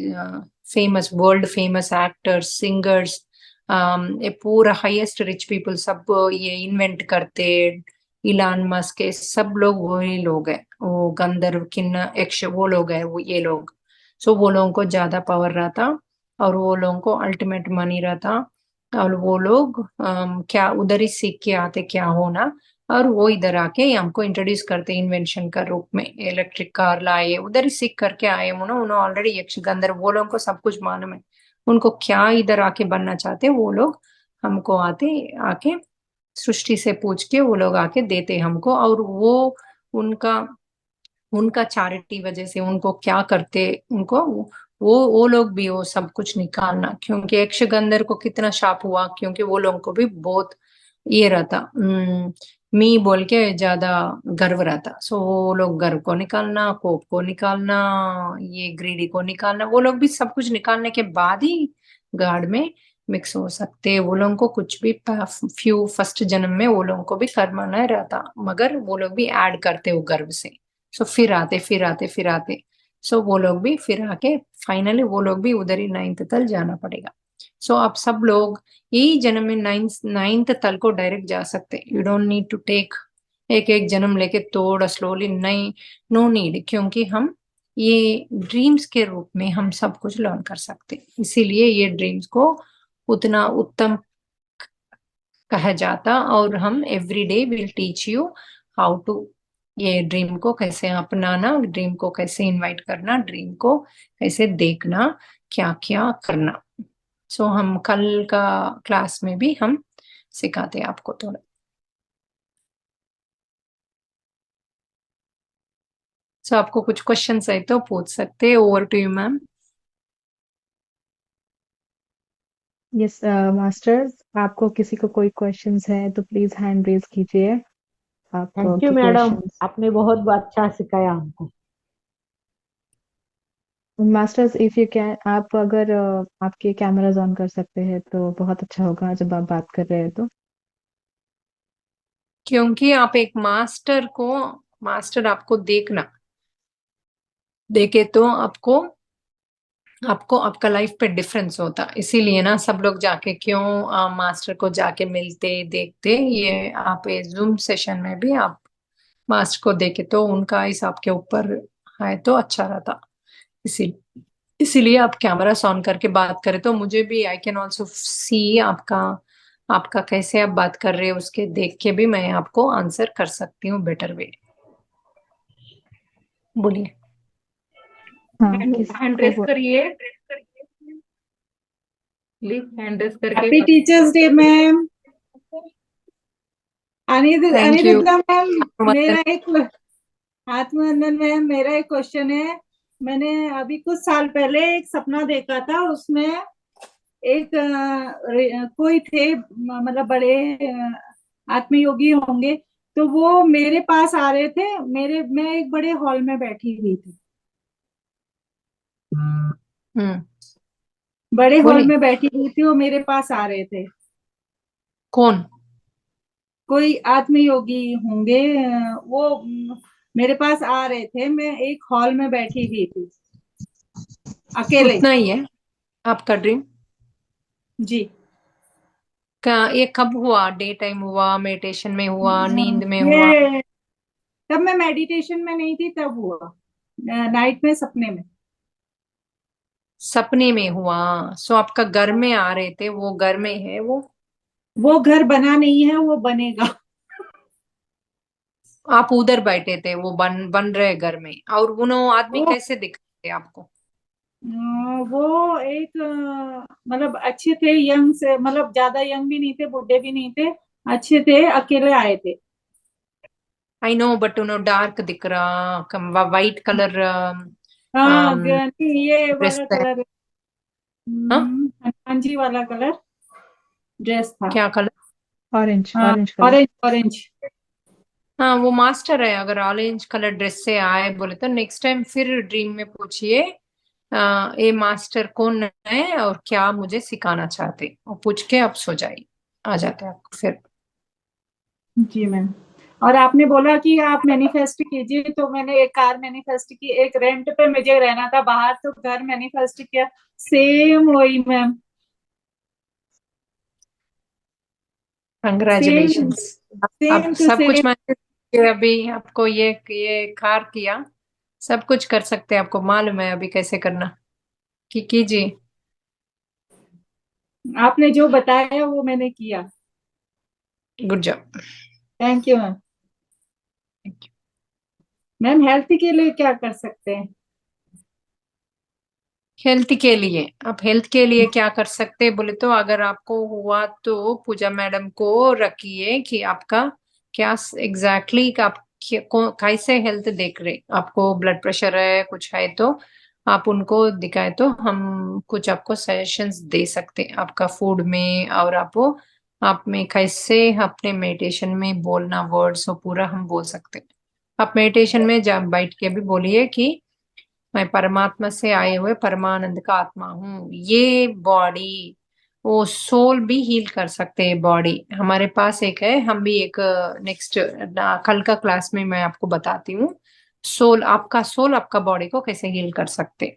famous world famous actors, singers, ये पूरा हाईएस्ट रिच पीपल सब ये इन्वेंट करते, इलान मस्क के सब लोग वही लोग हैं, वो गंधर्व किन्नर यक्ष वो लोग हैं, वो ये लोग। सो वो लोगों को ज्यादा पावर रहता, और वो लोगों को अल्टीमेट मनी रहता, और वो लोग क्या उधर ही सीख के आते क्या होना, और वो इधर आके हमको इंट्रोड्यूस करते इन्वेंशन का रूप में, इलेक्ट्रिक कार लाए, उधर ही सीख करके आए उन्होंने ऑलरेडी यक्षगंधर, वो लोगों को सब कुछ मालूम है। उनको क्या इधर आके बनना चाहते वो लोग हमको आके सृष्टि से पूछ के वो लोग आके देते हमको, और वो उनका उनका चैरिटी वजह से उनको क्या करते, उनको वो लोग भी वो सब कुछ निकालना, क्योंकि यक्षगंधर को कितना शाप हुआ, क्योंकि वो लोगों को भी बहुत ये रहता, मी बोल के ज्यादा गर्व रहता। सो वो लोग गर्व को निकालना, कोप को निकालना, ये ग्रीडी को निकालना, वो लोग भी सब कुछ निकालने के बाद ही गॉड में मिक्स हो सकते। वो लोगों को कुछ भी फ्यू फर्स्ट जन्म में वो लोगों को भी कर्म नहीं रहता, मगर वो लोग भी ऐड करते वो गर्व से। सो फिर आते सो वो लोग भी फिर आके फाइनली वो लोग भी उधर ही नाइन्थ तल जाना पड़ेगा। सो आप सब लोग यही जन्म में नाइन्थ तल को डायरेक्ट जा सकते, you don't need to take एक एक जन्म लेके थोड़ा स्लोली, नहीं, नो नीड, क्योंकि हम ये ड्रीम्स के रूप में हम सब कुछ लर्न कर सकते, इसीलिए ये ड्रीम्स को उतना उत्तम कहा जाता, और हम every day will teach you how to ये ड्रीम को कैसे अपनाना, ड्रीम को कैसे इनवाइट करना, ड्रीम को कैसे देखना, क्या क्या करना। सो हम कल का क्लास में भी हम सिखाते हैं आपको थोड़ा। सो आपको कुछ क्वेश्चंस है तो पूछ सकते हैं। Over to you ma'am. Yes masters, आपको किसी को कोई क्वेश्चंस है तो प्लीज हैंड रेज कीजिए। आपको थैंक यू की मैडम, क्वेश्चंस। आपने बहुत अच्छा सिखाया हमको। मास्टर्स इफ यू कैन, आप अगर आपके कैमराज ऑन कर सकते हैं तो बहुत अच्छा होगा जब आप बात कर रहे हैं तो। क्योंकि आप एक मास्टर आपको देखे तो आपको आपको आपका लाइफ पे डिफरेंस होता, इसीलिए ना सब लोग जाके क्यों मास्टर को जाके मिलते देखते, ये आप जूम सेशन में भी आप मास्टर को देखे तो उनका इस आपके ऊपर है तो अच्छा रहता। इसी इसीलिए आप कैमरा ऑन करके बात करें तो मुझे भी आई कैन ऑल्सो सी आपका आपका कैसे आप बात कर रहे हो, उसके देख के भी मैं आपको आंसर कर सकती हूँ बेटर वे। बोलिए। हाँ, हैंड रेस करिए, प्लीज हैंड रेस करके। Happy teachers day ma'am. Thank you. Aniruddha ma'am, मेरा एक आत्मवंदन मैम, मेरा एक क्वेश्चन है। मैंने अभी कुछ साल पहले एक सपना देखा था, उसमें एक कोई थे, मतलब बड़े आत्मयोगी होंगे, तो वो मेरे पास आ रहे थे। मैं एक बड़े हॉल में बैठी हुई थी, बड़े हॉल बोलिए। में बैठी हुई थी, वो मेरे पास आ रहे थे। कौन? कोई आत्मयोगी होंगे, वो मेरे पास आ रहे थे। मैं एक हॉल में बैठी हुई थी अकेले। उतना ही है आपका ड्रीम जी। का? ये कब हुआ? डे टाइम हुआ, मेडिटेशन में हुआ, नींद में हुआ? ये तब मैं मेडिटेशन में नहीं थी, तब हुआ नाइट में, सपने में। सपने में हुआ। सो आपका घर में आ रहे थे, वो घर में है वो घर बना नहीं है, वो बनेगा। आप उधर बैठे थे, वो बन रहे घर में, और उन्होंने आदमी वो कैसे दिख रहे आपको? वो एक मतलब अच्छे थे, यंग से, मतलब ज्यादा यंग भी नहीं थे, बुढ़े भी नहीं थे, अच्छे थे, अकेले आए थे। आई नो, बट उन्होंने डार्क दिख रहा, वाइट कलर हाँ, नहीं, ये ड्रेस वाला है। कलर, हाँ, हनुमान जी वाला कलर ड्रेस था। क्या कलर? ऑरेंज हाँ, ऑरेंज कलर। Orange orange. हाँ, वो मास्टर है। अगर ऑरेंज कलर ड्रेस से आए बोले तो नेक्स्ट टाइम फिर ड्रीम में पूछिए ये मास्टर कौन है और क्या मुझे सिखाना चाहते, और पूछ के आप सो जाइए, आ जाते हैं आपको फिर। जी मैम। और आपने बोला कि आप मैनिफेस्ट कीजिए, तो मैंने एक कार मैनिफेस्ट की, एक रेंट पे मुझे रहना था बाहर, तो घर मैनिफेस्ट किया, सेम वही मैम, सेम कंग्रेचुलेशंस। अब सेम टू सब कुछ सेम। अभी आपको ये कार किया, सब कुछ कर सकते हैं, आपको मालूम है अभी कैसे करना, कि कीजिए। आपने जो बताया वो मैंने किया। Good job. Thank you ma'am. Ma'am health के लिए क्या कर सकते हैं? हेल्थ के लिए आप हेल्थ के लिए क्या कर सकते हैं बोले तो, अगर आपको हुआ तो पूजा मैडम को रखिए कि आपका क्या एग्जैक्टली आप कैसे हेल्थ देख रहे, आपको ब्लड प्रेशर है कुछ है तो आप उनको दिखाए तो हम कुछ आपको सजेशंस दे सकते हैं आपका फूड में, और आप में कैसे अपने मेडिटेशन में बोलना वर्ड्स हो पूरा हम बोल सकते हैं। आप मेडिटेशन में जब बैठ के भी बोलिए कि मैं परमात्मा से आए हुए परमानंद का आत्मा हूँ। ये बॉडी वो सोल भी हील कर सकते हैं। बॉडी हमारे पास एक है, हम भी एक नेक्स्ट कल का क्लास में मैं आपको बताती हूँ सोल आपका बॉडी को कैसे हील कर सकते।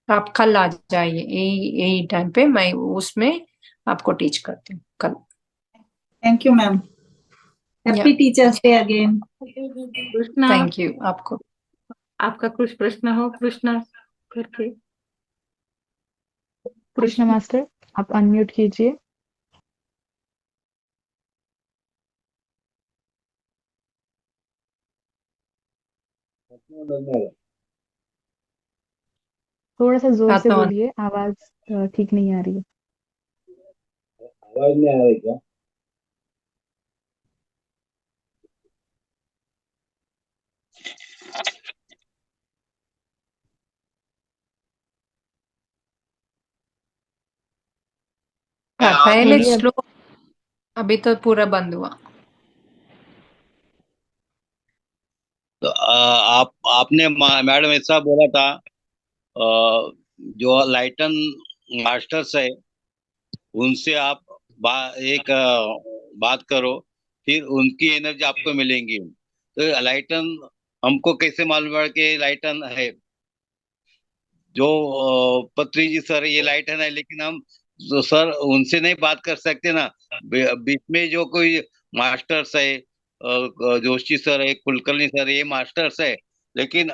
आप कल आ जाइए यही यही टाइम पे, मैं उसमें आपको टीच करती हूँ कल। Thank you ma'am. या happy teachers day again. Krishna, thank you आपको। आपका कुछ प्रश्न हो कृष्णा करके। कृष्ण मास्टर, आप अनम्यूट कीजिए। थोड़ा सा जोर से आत्मा बोलिए, आवाज ठीक नहीं आ रही है। आवाज नहीं आ रही क्या? पहले बोलिए अब। श्लोक अभी तो पूरा बंद हुआ। तो आपने मैडम ऐसा बोला था, जो लाइटन मास्टर्स है उनसे आप बात करो, फिर उनकी एनर्जी आपको मिलेंगी। तो लाइटन हमको कैसे मालूम है कि लाइटन है? जो पत्री जी सर ये लाइटन है, लेकिन हम तो सर उनसे नहीं बात कर सकते ना। बीच में जो कोई मास्टर्स है, जोशी सर है, कुलकर्णी सर है, ये मास्टर्स है, लेकिन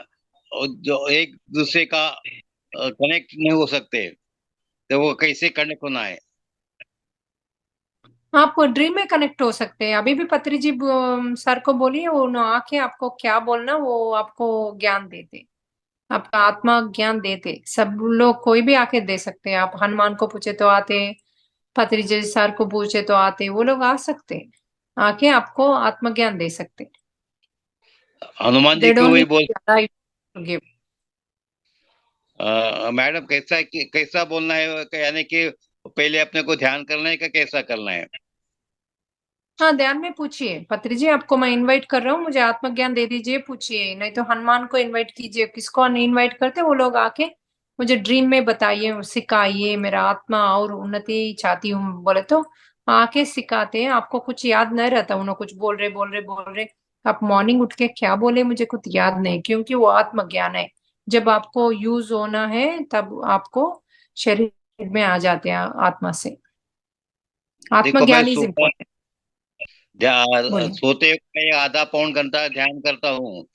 जो एक दूसरे का कनेक्ट नहीं हो सकते, तो वो कैसे कनेक्ट होना है? आप ड्रीम में कनेक्ट हो सकते हैं। अभी भी पत्री जी सर को बोलिए, वो आके आपको क्या बोलना वो आपको ज्ञान देते, आपका आत्मा ज्ञान देते। सब लोग कोई भी आके दे सकते हैं। आप हनुमान को पूछे तो आते, पत्री जी सर को पूछे तो आते, वो लोग आ सकते हैं, आके आपको आत्मज्ञान दे सकते। हनुमान जी दे को डोंट वही नीड बोल। To give. मैडम कैसा बोलना है, यानी कि पहले अपने को ध्यान करना है कि कैसा करना है? हाँ ध्यान में पूछिए, पत्री जी आपको मैं इनवाइट कर रहा हूँ, मुझे आत्मज्ञान दे दीजिए, पूछिए। नहीं तो हनुमान को इनवाइट कीजिए, किसको इनवाइट करते वो लोग आके मुझे ड्रीम में बताइए, सिखाइए। मेरा आत्मा और उन्नति चाहती हूँ बोले तो आके सिखाते हैं। आपको कुछ याद नहीं रहता, उन्होंने कुछ बोल रहे आप मॉर्निंग उठ के क्या बोले मुझे कुछ याद नहीं, क्योंकि वो आत्मज्ञान है। जब आपको यूज होना है तब आपको शरीर में आ जाते हैं आत्मा से। देखो मैं आत्मज्ञान इज इम्पोर्टेंट। बोलिए। सोते वक्त मैं आधा पौन घंटा ध्यान करता हूँ,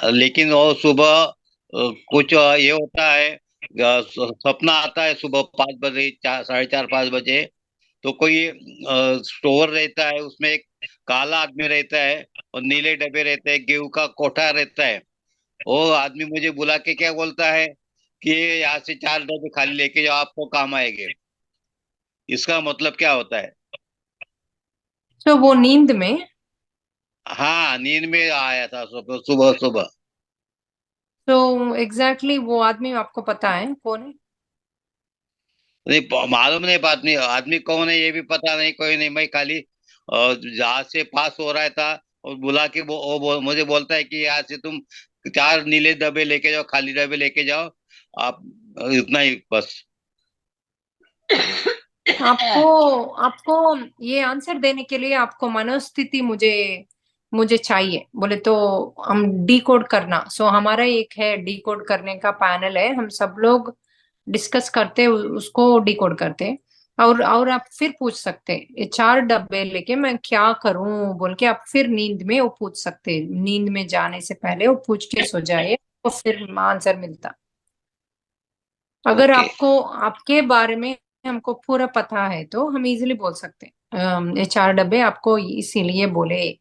लेकिन वो सुबह कुछ ये होता है, सपना आता है सुबह 5 बजे, 4, 4:30, 5 बजे। तो कोई स्टोर रहता है, उसमें एक काला आदमी रहता है और नीले डब्बे रहते हैं, गेहूं का कोठा रहता है। वो आदमी मुझे बुला के क्या बोलता है कि यहाँ से 4 डब्बे खाली लेके जाओ, आपको काम आएंगे। इसका मतलब क्या होता है? तो वो नींद में, हाँ, नींद में आया था सुबह सुबह सुबह। तो एग्जैक्टली वो आदमी आपको पता है कौन है? नहीं, मालूम नहीं, बात नहीं, आदमी कौन है ये भी पता नहीं, कोई नहीं। मैं खाली जहाज से पास हो रहा था और बुला के मुझे बोलता है कि यहाँ से तुम 4 नीले डब्बे लेके जाओ, खाली डब्बे लेके जाओ आप। इतना ही बस। आपको आपको ये आंसर देने के लिए आपको मनोस्थिति मुझे मुझे चाहिए बोले तो हम डी कोड करना। सो हमारा एक है डी कोड करने का पैनल है, हम सब लोग डिस्कस करते उसको डी कोड करते। और आप फिर पूछ सकते ये 4 डब्बे लेके मैं क्या करूं बोल के, आप फिर नींद में वो पूछ सकते। नींद में जाने से पहले वो पूछ के सो जाए तो फिर आंसर मिलता। अगर ओके। आपको आपके बारे में हमको पूरा पता है तो हम इजीली बोल सकते हैं ये 4 डब्बे आपको इसीलिए बोले,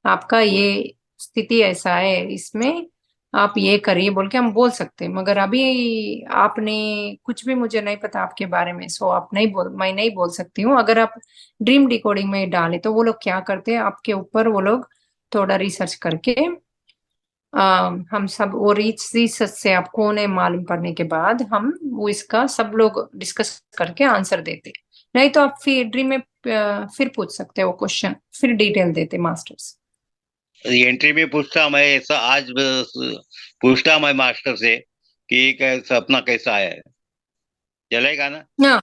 आपका ये स्थिति ऐसा है, इसमें आप ये करिए बोल के हम बोल सकते हैं। मगर अभी आपने कुछ भी, मुझे नहीं पता आपके बारे में, सो आप नहीं बोल, मैं नहीं बोल सकती हूँ। अगर आप ड्रीम डिकोडिंग में डाले तो वो लोग क्या करते हैं आपके ऊपर, वो लोग थोड़ा रिसर्च करके हम सब वो रिसर्च से आपको ने मालूम पड़ने के बाद हम वो इसका सब लोग डिस्कस करके आंसर देते। नहीं तो आप फिर ड्रीम में फिर पूछ सकते हो क्वेश्चन, फिर डिटेल देते मास्टर्स। एंट्री में पूछता मैं ऐसा, आज पूछता मैं मास्टर से कि सपना कैसा आया है, चलेगा ना? हाँ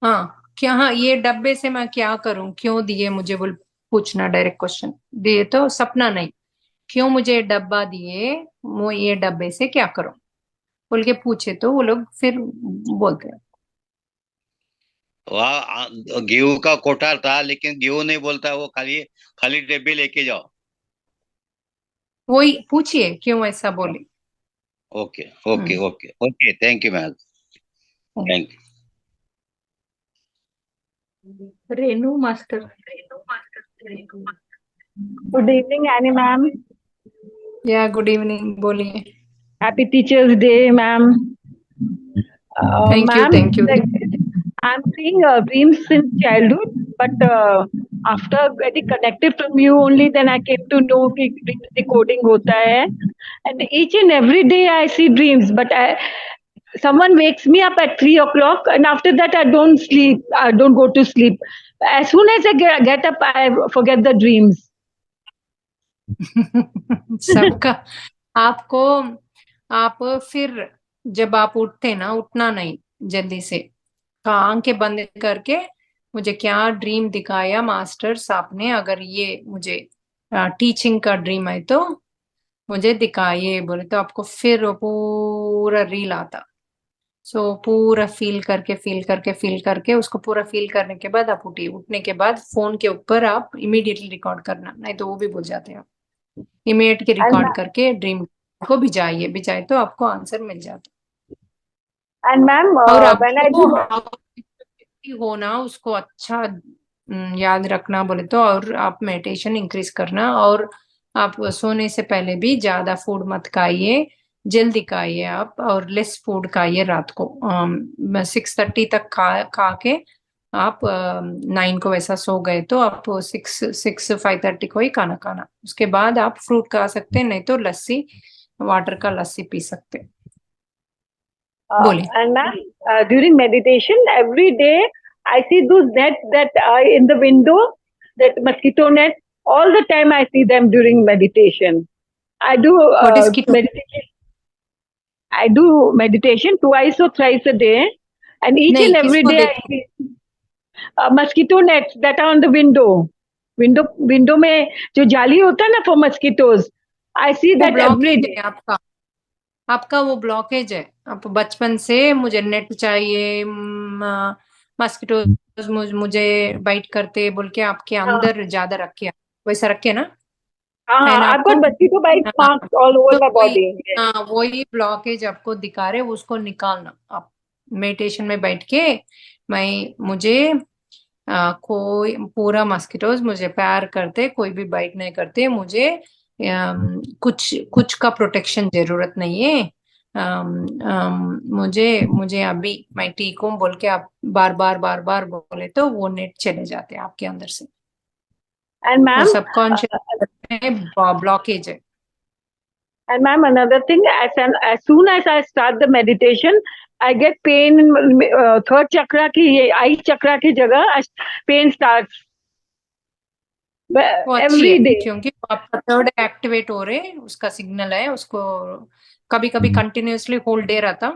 हाँ, क्या, हाँ ये डब्बे से मैं क्या करूं, क्यों दिए मुझे, बोल पूछना डायरेक्ट क्वेश्चन दिए तो सपना नहीं, क्यों मुझे ये डब्बा दिए, वो ये डब्बे से क्या करूं बोल के पूछे तो वो लोग फिर बोलते हैं। वहाँ गेहूं का कोठार था, लेकिन गेहूं नहीं बोलता वो, खाली खाली डब्बे लेके जाओ। वही पूछिए क्यों ऐसा बोले। Okay okay okay okay, thank you ma'am, thank you. Renu master. Good evening any ma'am, या गुड इवनिंग, बोलिए। Happy teachers day ma'am. Thank you, Ma'am, thank you. I'm seeing dreams since childhood, but after getting connected from you only, then I came to know कि dreams decoding होता है. And each and every day I see dreams, but someone wakes me up at 3 o'clock, and after that I don't sleep. I don't go to sleep. As soon as I get up, I forget the dreams. सबका आपको, आप फिर जब आप उठते ना, उठना नहीं जल्दी से, आंखें बंद करके मुझे क्या ड्रीम दिखाया मास्टर्स आपने, अगर ये मुझे टीचिंग का ड्रीम है तो मुझे दिखाइए बोले तो आपको फिर वो पूरा रील आता। सो पूरा फील करके उसको पूरा फील करने के बाद आप उठिए। उठने के बाद फोन के ऊपर आप इमीडिएटली रिकॉर्ड करना, नहीं तो वो भी भूल जाते हैं आप। इमीडिएट के And रिकॉर्ड करके ड्रीम को भिजाइए तो आपको आंसर मिल जाता। ma'am, और when I आपको do होना उसको अच्छा याद रखना बोले तो, और आप मेडिटेशन इंक्रीज करना, और आप सोने से पहले भी ज्यादा फूड मत खाइए, जल्दी खाइए आप, और लेस फूड खाइए रात को। 6:30 तक खा के आप 9 को वैसा सो गए तो आप 5:30 को ही खाना खाना। उसके बाद आप फ्रूट खा सकते हैं, नहीं तो लस्सी, वाटर का लस्सी पी सकते हैं। बोलिए। and ma'am, during meditation, every day I see those nets that are in the window, that mosquito net. All the time I see them during meditation. I do What is keto? meditation. I do meditation twice or thrice a day, and each नहीं, and every किसको day I देखते? see mosquito nets that are on the window. Window में जो जाली होता है ना for mosquitoes. I see वो that every ब्लॉकेज day. है आपका वो ब्लॉकेज है। आप बचपन से मुझे नेट चाहिए, मस्किटोज मुझे बाइट करते बोल के आपके अंदर ज्यादा रखे, वैसा रखे ना, है ना I've आपको? got mosquito bite हाँ, marks all over तो my वही, body. हाँ वही ब्लॉकेज आपको दिखा रहे, उसको निकालना। आप मेडिटेशन में बैठ के मुझे कोई पूरा मस्किटोज मुझे प्यार करते, कोई भी बाइट नहीं करते, मुझे कुछ का प्रोटेक्शन जरूरत नहीं है। मुझे अभी मैं ठीक हूँ बोल के आप बार बार बोले तो वो नेट चले जाते हैं आपके अंदर से। And वो ma'am, सबकॉन्शियस में ब्लॉकेज है। and ma'am, another thing, as soon as I start the meditation, I get pain in third chakra की, ये eye chakra की जगह pain starts. वो अच्छी Every है, day. क्योंकि आपका थर्ड एक्टिवेट हो रहे, उसका सिग्नल है। उसको कभी कभी कंटिन्यूअसली होल डे रहता,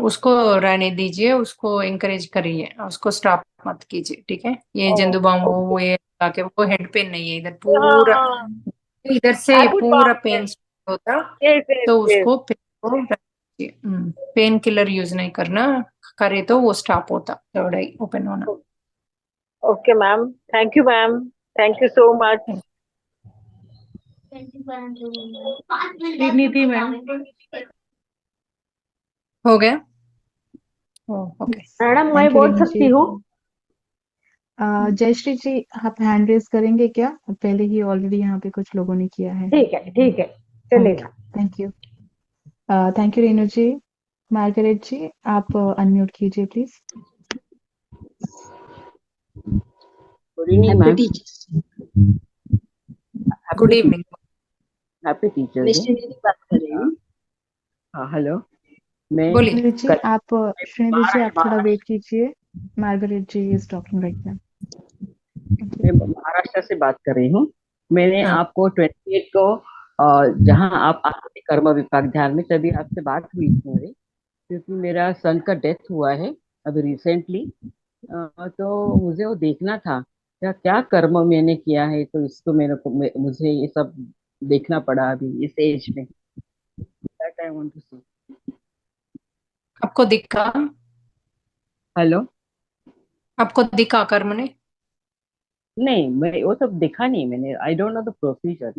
उसको रहने दीजिए, उसको एंकरेज करिए, उसको स्टॉप मत कीजिए, ठीक है? ये जंदू बाम वो ये आके, वो हेड पेन नहीं है, इधर पूरा, इधर से I put पूरा balm पेन there. होता, Yes, yes, तो yes. उसको पेन किलर यूज नहीं करना, करे तो वो स्टॉप होता, थर्ड आई ओपन होना। Okay, ma'am. Thank you, ma'am. Thank you so much. Shrinidhi ma'am. हो गया? ओके। मैडम, मैं थैंक यू बोल रेनू सकती जी। हूँ? जयश्री जी, आप हैंड रेज करेंगे क्या? पहले ही ऑलरेडी यहाँ पे कुछ लोगों ने किया है। ठीक है चलेगा। Thank you. Thank you Renu ji. Margaret ji, आप अनम्यूट कीजिए please. Good evening ma'am. Good evening. Happy teachers मैं डे। श्रीनिधि बात कर रही हूँ। हेलो, मैं बोलिए। श्रीनिधि जी, कल आप श्रीनिधि जी, आप थोड़ा महाराष्ट्र वेट कीजिए। Margaret ji is talking right now. मैं महाराष्ट्र से बात कर रही हूँ। मैंने हाँ। आपको 28 को जहाँ आप आते थे कर्म विभाग ध्यान में, तभी आपसे बात हुई थी मेरी, क्योंकि मेरा सन का डेथ हुआ है अभी रिसेंटली। तो मुझे वो देखना था क्या क्या कर्म मैंने किया है, तो इसको मुझे ये सब देखना पड़ा अभी इस एज में। दैट आई वांट टू सी। आपको दिखा? हेलो, आपको दिखा कर्म ने? नहीं मैं वो सब देखा नहीं मैंने। I don't know the procedure.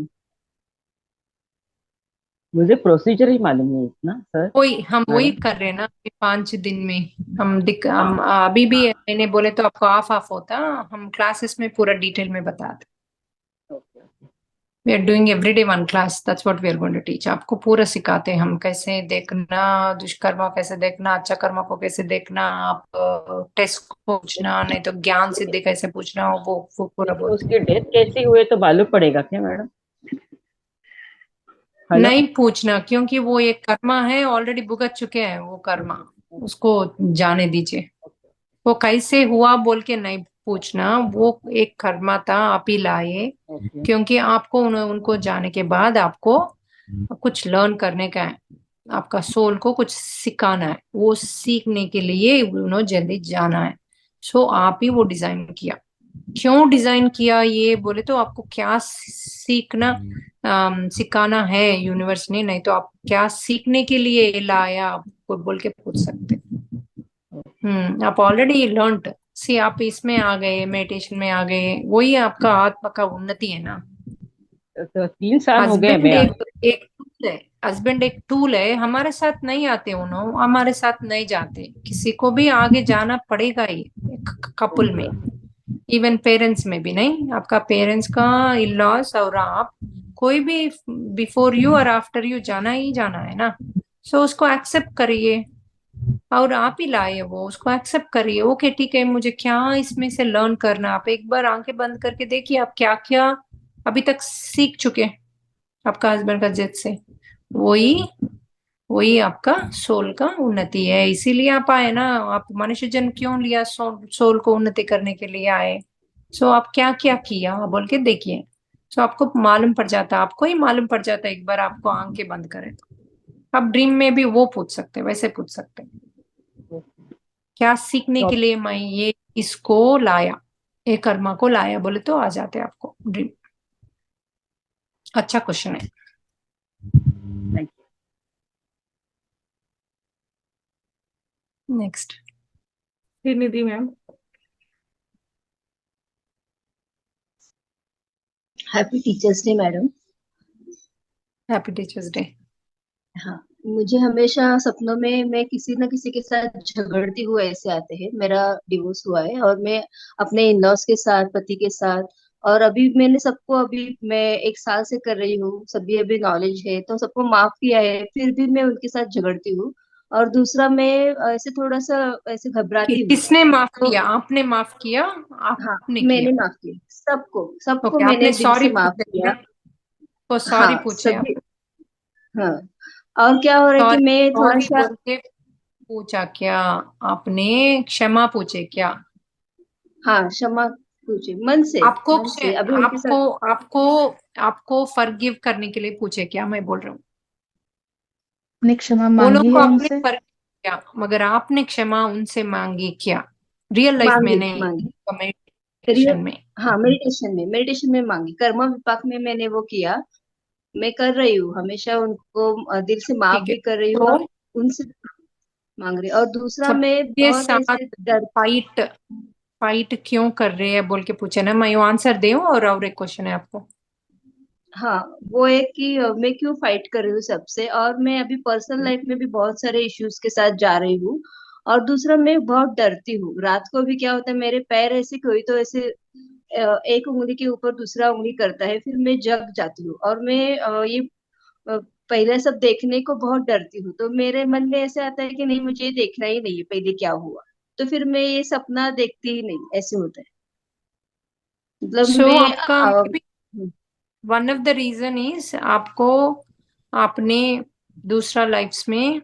मुझे प्रोसीजर ही मालूम नहीं इतना सर। हम वही मैडम, कर रहे हैं ना अभी 5 दिन में। हम अभी भी मैंने बोले तो आपको ऑफ ऑफ होता। हम क्लासेस में पूरा डिटेल में बताते। Okay. We are doing everyday one class, that's what we are going to teach. आपको पूरा सिखाते हैं हम कैसे देखना दुष्कर्म को, कैसे देखना अच्छा कर्म को, कैसे देखना आप टेस्ट को पूछना, नहीं तो ज्ञान सिद्धि कैसे पूछना, वो पूरा लेकिन बोलते हैं। उसकी डेथ कैसी हुई तो मालूम पड़ेगा क्या मैडम? हेलो। नहीं पूछना, क्योंकि वो एक कर्मा है, ऑलरेडी भुगत चुके हैं वो कर्मा। उसको जाने दीजिए। वो कैसे हुआ बोल के नहीं पूछना। वो एक कर्मा था, आप ही लाए। ओके। क्योंकि आपको उनको जाने के बाद आपको कुछ लर्न करने का है। आपका सोल को कुछ सिखाना है, वो सीखने के लिए उन्होंने जल्दी जाना है। सो आप ही वो डिजाइन किया। क्यों डिजाइन किया ये बोले तो आपको क्या सीखना सिखाना है यूनिवर्स ने, नहीं तो आप क्या सीखने के लिए लाया आपको बोल के पूछ सकते। आप ऑलरेडी लर्नड सी, आप इसमें आ गए, मेडिटेशन में आ गए, वही आपका आत्मा का उन्नति है ना। तो 3 साल हो गए हस्बैंड मैं। एक टूल है। हस्बैंड एक टूल है, हमारे साथ नहीं आते उन्होंने, हमारे साथ नहीं जाते। किसी को भी आगे जाना पड़ेगा ही कपल में, इवन पेरेंट्स में भी। नहीं, आपका पेरेंट्स का इन-लॉज और आप कोई भी बिफोर यू और आफ्टर यू जाना ही जाना है ना। सो उसको एक्सेप्ट करिए, और आप ही लाए वो, उसको एक्सेप्ट करिए। ओके ठीक है, मुझे क्या इसमें से लर्न करना। आप एक बार आंखें बंद करके देखिए आप क्या क्या अभी तक सीख चुके आपका हस्बैंड का जेद से। वही वही आपका सोल का उन्नति है। इसीलिए आप आए ना। आप मनुष्य जन्म क्यों लिया? सोल को उन्नति करने के लिए आए। सो आप क्या क्या किया बोल के देखिए। सो आपको मालूम पड़ जाता, आपको ही मालूम पड़ जाता एक बार आपको आंखें बंद करें तो। आप ड्रीम में भी वो पूछ सकते, वैसे पूछ सकते क्या सीखने तो के लिए मैं ये इसको लाया, ये कर्मा को लाया बोले तो आ जाते आपको ड्रीम। अच्छा क्वेश्चन है। Thank next Shrinidhi ma'am. Happy teachers day madam. Happy teachers day. हाँ, मुझे हमेशा सपनों में मैं किसी न किसी के साथ झगड़ती हुए ऐसे आते हैं। मेरा डिवोर्स हुआ है और मैं अपने इन लॉज के साथ, पति के साथ, और अभी मैंने सबको, अभी मैं 1 साल से कर रही हूँ, सभी अभी नॉलेज है तो सबको माफ किया है, फिर भी मैं उनके साथ झगड़ती हूँ। और दूसरा, मैं ऐसे थोड़ा सा ऐसे घबराती हूँ। किसने माफ तो किया? आपने माफ किया? हाँ, आपने किया? मैंने माफ किया सबको, सबको ओके, मैंने आपने दिल सॉरी से माफ पूछे? किया। को सॉरी हाँ पूछे आप? सभी। हाँ, और क्या हो रहा है कि सॉरी मैं थोड़ा सॉरी सा, बोल के पूछा क्या? आपने क्षमा पूछे क्या? हाँ क्षमा पूछे मन से, आपको मन से अभी उनके आपको साथ। आपको आपको फॉरगिव करने के लिए पूछे क्या? मैं बोल रहा हूँ आपने क्षमा वो लोग मांगी को है आपने उनसे? फॉरगिव किया, मगर आपने क्षमा उनसे मांगी क्या? रियल लाइफ में मांगी नहीं, मांगी मेडिटेशन में। हाँ, मेडिटेशन में मांगी। कर्म विपाक में मैंने वो किया। मैं कर रही हूँ हमेशा उनको, दिल से माफ ठीक है, भी कर रही हूँ तो और उनसे मांग रही हूँ। और दूसरा, मैं सबके बहुत साथ ऐसे डर, फाइट फाइट क्यों कर रहे हैं बोल के पूछे ना, मैं आंसर दूं। और एक क्वेश्चन है आपको। हाँ, वो है कि मैं क्यों फाइट कर रही हूँ सबसे, और मैं अभी पर्सनल लाइफ में भी बहुत सारे इश्यूज के साथ जा रही हूँ। और दूसरा मैं बहुत डरती हूँ। रात को भी क्या होता है, मेरे पैर ऐसे कोई तो ऐसे एक उंगली के ऊपर दूसरा उंगली करता है, फिर मैं जग जाती हूँ और मैं ये पहले सब देखने को बहुत डरती हूँ। तो मेरे मन में ऐसे आता है कि नहीं, मुझे ये देखना ही नहीं है पहले क्या हुआ, तो फिर मैं ये सपना देखती ही नहीं, ऐसे होता है। मतलब सो मैं आपका one of the reason is आपको आपने दूसरा लाइफ्स में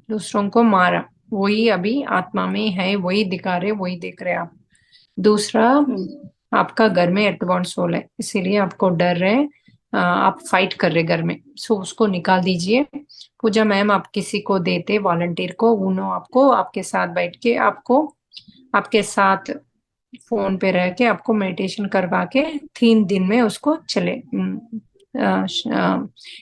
दूसरों को मारा, वही अभी आत्मा में है, वही दिखा रहे, वही देख रहे आप। दूसरा आपका घर में एर्टबॉर्न सोल है, इसीलिए आपको डर है, आप फाइट कर रहे घर में। सो उसको निकाल दीजिए। पूजा मैम आप किसी को देते वॉलंटियर को, उन्होंने आपको आपके साथ बैठ के आपको आपके साथ फोन पे रह के आपको मेडिटेशन करवा के 3 दिन में उसको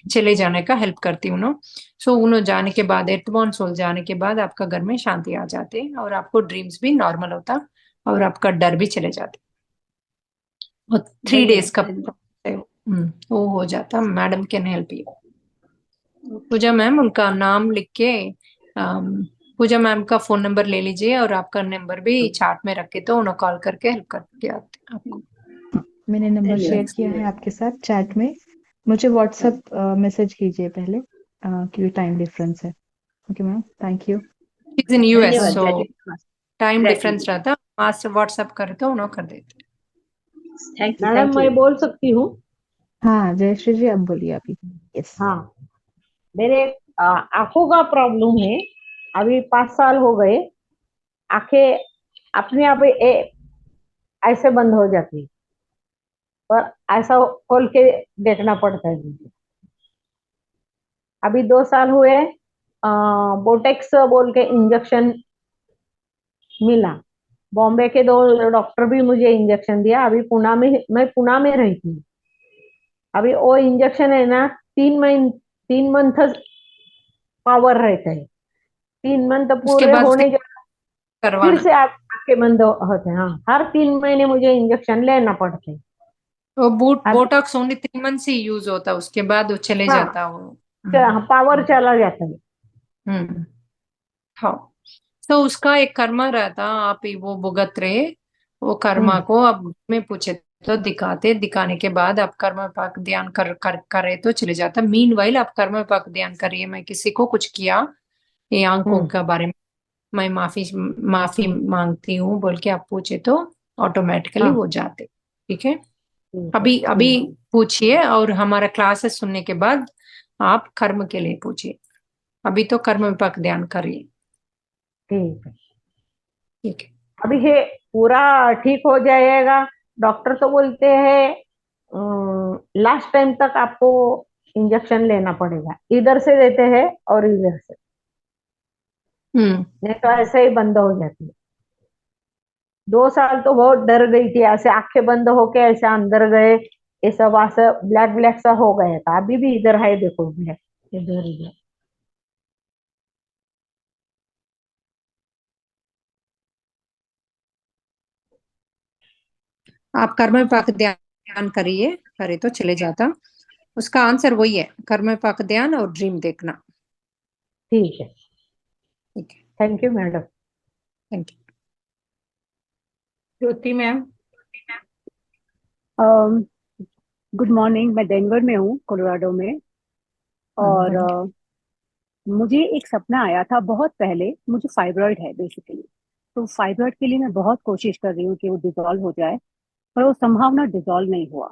चले जाने का हेल्प करती हूँ ना। सो उन्होंने जाने के बाद, एर्टबॉर्न सोल जाने के बाद आपका घर में शांति आ जाते और आपको ड्रीम्स भी नॉर्मल होता और आपका डर भी चले जाते। और 3 days का वो हो जाता। Madam can help you. Pooja ma'am उनका नाम लिख के पूजा मैम का फोन नंबर ले लीजिए और आपका नंबर भी चार्ट में रख के, तो उन्हें कॉल करके हेल्प करके आते आपको। मैंने नंबर शेयर किया है आपके साथ चैट में। मुझे व्हाट्सएप मैसेज कीजिए पहले, क्योंकि टाइम डिफरेंस है। Okay ma'am, thank you. Is in US, धन्यवाद। So time Exactly. डिफरेंस रहता, आज व्हाट्सएप करे तो उन्हें कर देते। Thank you. मैडम मैं बोल सकती हूँ? हाँ जयश्री जी, आप बोलिए अभी। यस। हाँ, मेरे आंखों का प्रॉब्लम है। अभी 5 साल हो गए, आंखें अपने आप ऐसे बंद हो जाती, पर ऐसा खोल के देखना पड़ता है मुझे। अभी 2 साल हुए, बोटेक्स बोल के इंजेक्शन मिला। बॉम्बे के 2 डॉक्टर भी मुझे इंजेक्शन दिया। अभी मैं पुणे में रहती हूँ। अभी वो इंजेक्शन है ना, 3 मंथ पावर रहता है। 3 मंथ उसके पूरे बाद होने फिर करवाना। से आप आंखें बंद होते हैं। हाँ, हर 3 महीने मुझे इंजेक्शन लेना पड़ता है। वो अब बोटॉक्स ओनली 3 months ही यूज होता, उसके बाद वो चले हाँ, जाता वो। पावर चला जाता है। हम्म। हाँ, तो उसका एक कर्मा रहता, आप ही वो भुगत रहे वो कर्मा को। अब में पूछे तो दिखाने के बाद आप कर्म विपाक ध्यान करे तो चले जाता। मीन वाइल आप कर्म विपाक ध्यान करिए, मैं किसी को कुछ किया ये आंखों के बारे में, मैं माफी मांगती हूँ बोल के आप पूछे तो ऑटोमेटिकली वो जाते। ठीक है, अभी पूछिए और हमारा क्लासेस सुनने के बाद आप कर्म के लिए पूछिए। अभी तो कर्म विपाक ध्यान करिए। ठीक है, ठीक है। अभी है पूरा ठीक हो जाएगा। डॉक्टर तो बोलते हैं लास्ट टाइम तक आपको इंजेक्शन लेना पड़ेगा, इधर से देते हैं और इधर से, नहीं तो ऐसे ही बंद हो जाती है। 2 साल तो बहुत डर गई थी, ऐसे आंखें बंद होके ऐसे अंदर गए, ये सब ऐसा ब्लैक ब्लैक सा हो गया था। अभी भी इधर है, देखो ब्लैक, इधर। आप कर्म विपाक ध्यान करिए, करे तो चले जाता। उसका आंसर वही है, कर्म विपाक ध्यान और ड्रीम देखना। ठीक है, ठीक है, thank you madam. Thank you. Jyoti ma'am. Good morning, मैं डेनवर में हूँ, कोलोराडो में। और मुझे एक सपना आया था बहुत पहले। मुझे फाइब्रॉइड है बेसिकली, तो फाइब्रॉइड के लिए मैं बहुत कोशिश कर रही हूँ कि वो डिसॉल्व हो जाए, पर वो संभावना डिसॉल्व नहीं हुआ।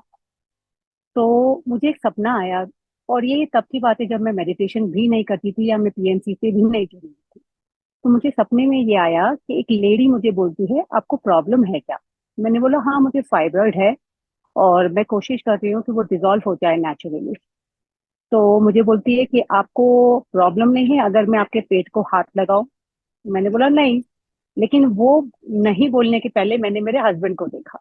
तो मुझे एक सपना आया, और ये तब की बात है जब मैं मेडिटेशन भी नहीं करती थी या मैं पीएनसी से भी नहीं जुड़ी थी। तो मुझे सपने में ये आया कि एक लेडी मुझे बोलती है, आपको प्रॉब्लम है क्या? मैंने बोला हाँ, मुझे फाइब्रॉइड है और मैं कोशिश कर रही हूँ कि वो डिसॉल्व हो जाए नेचुरली। तो मुझे बोलती है कि आपको प्रॉब्लम नहीं है अगर मैं आपके पेट को हाथ लगाऊं? मैंने बोला नहीं, लेकिन वो नहीं बोलने के पहले मैंने मेरे हस्बैंड को देखा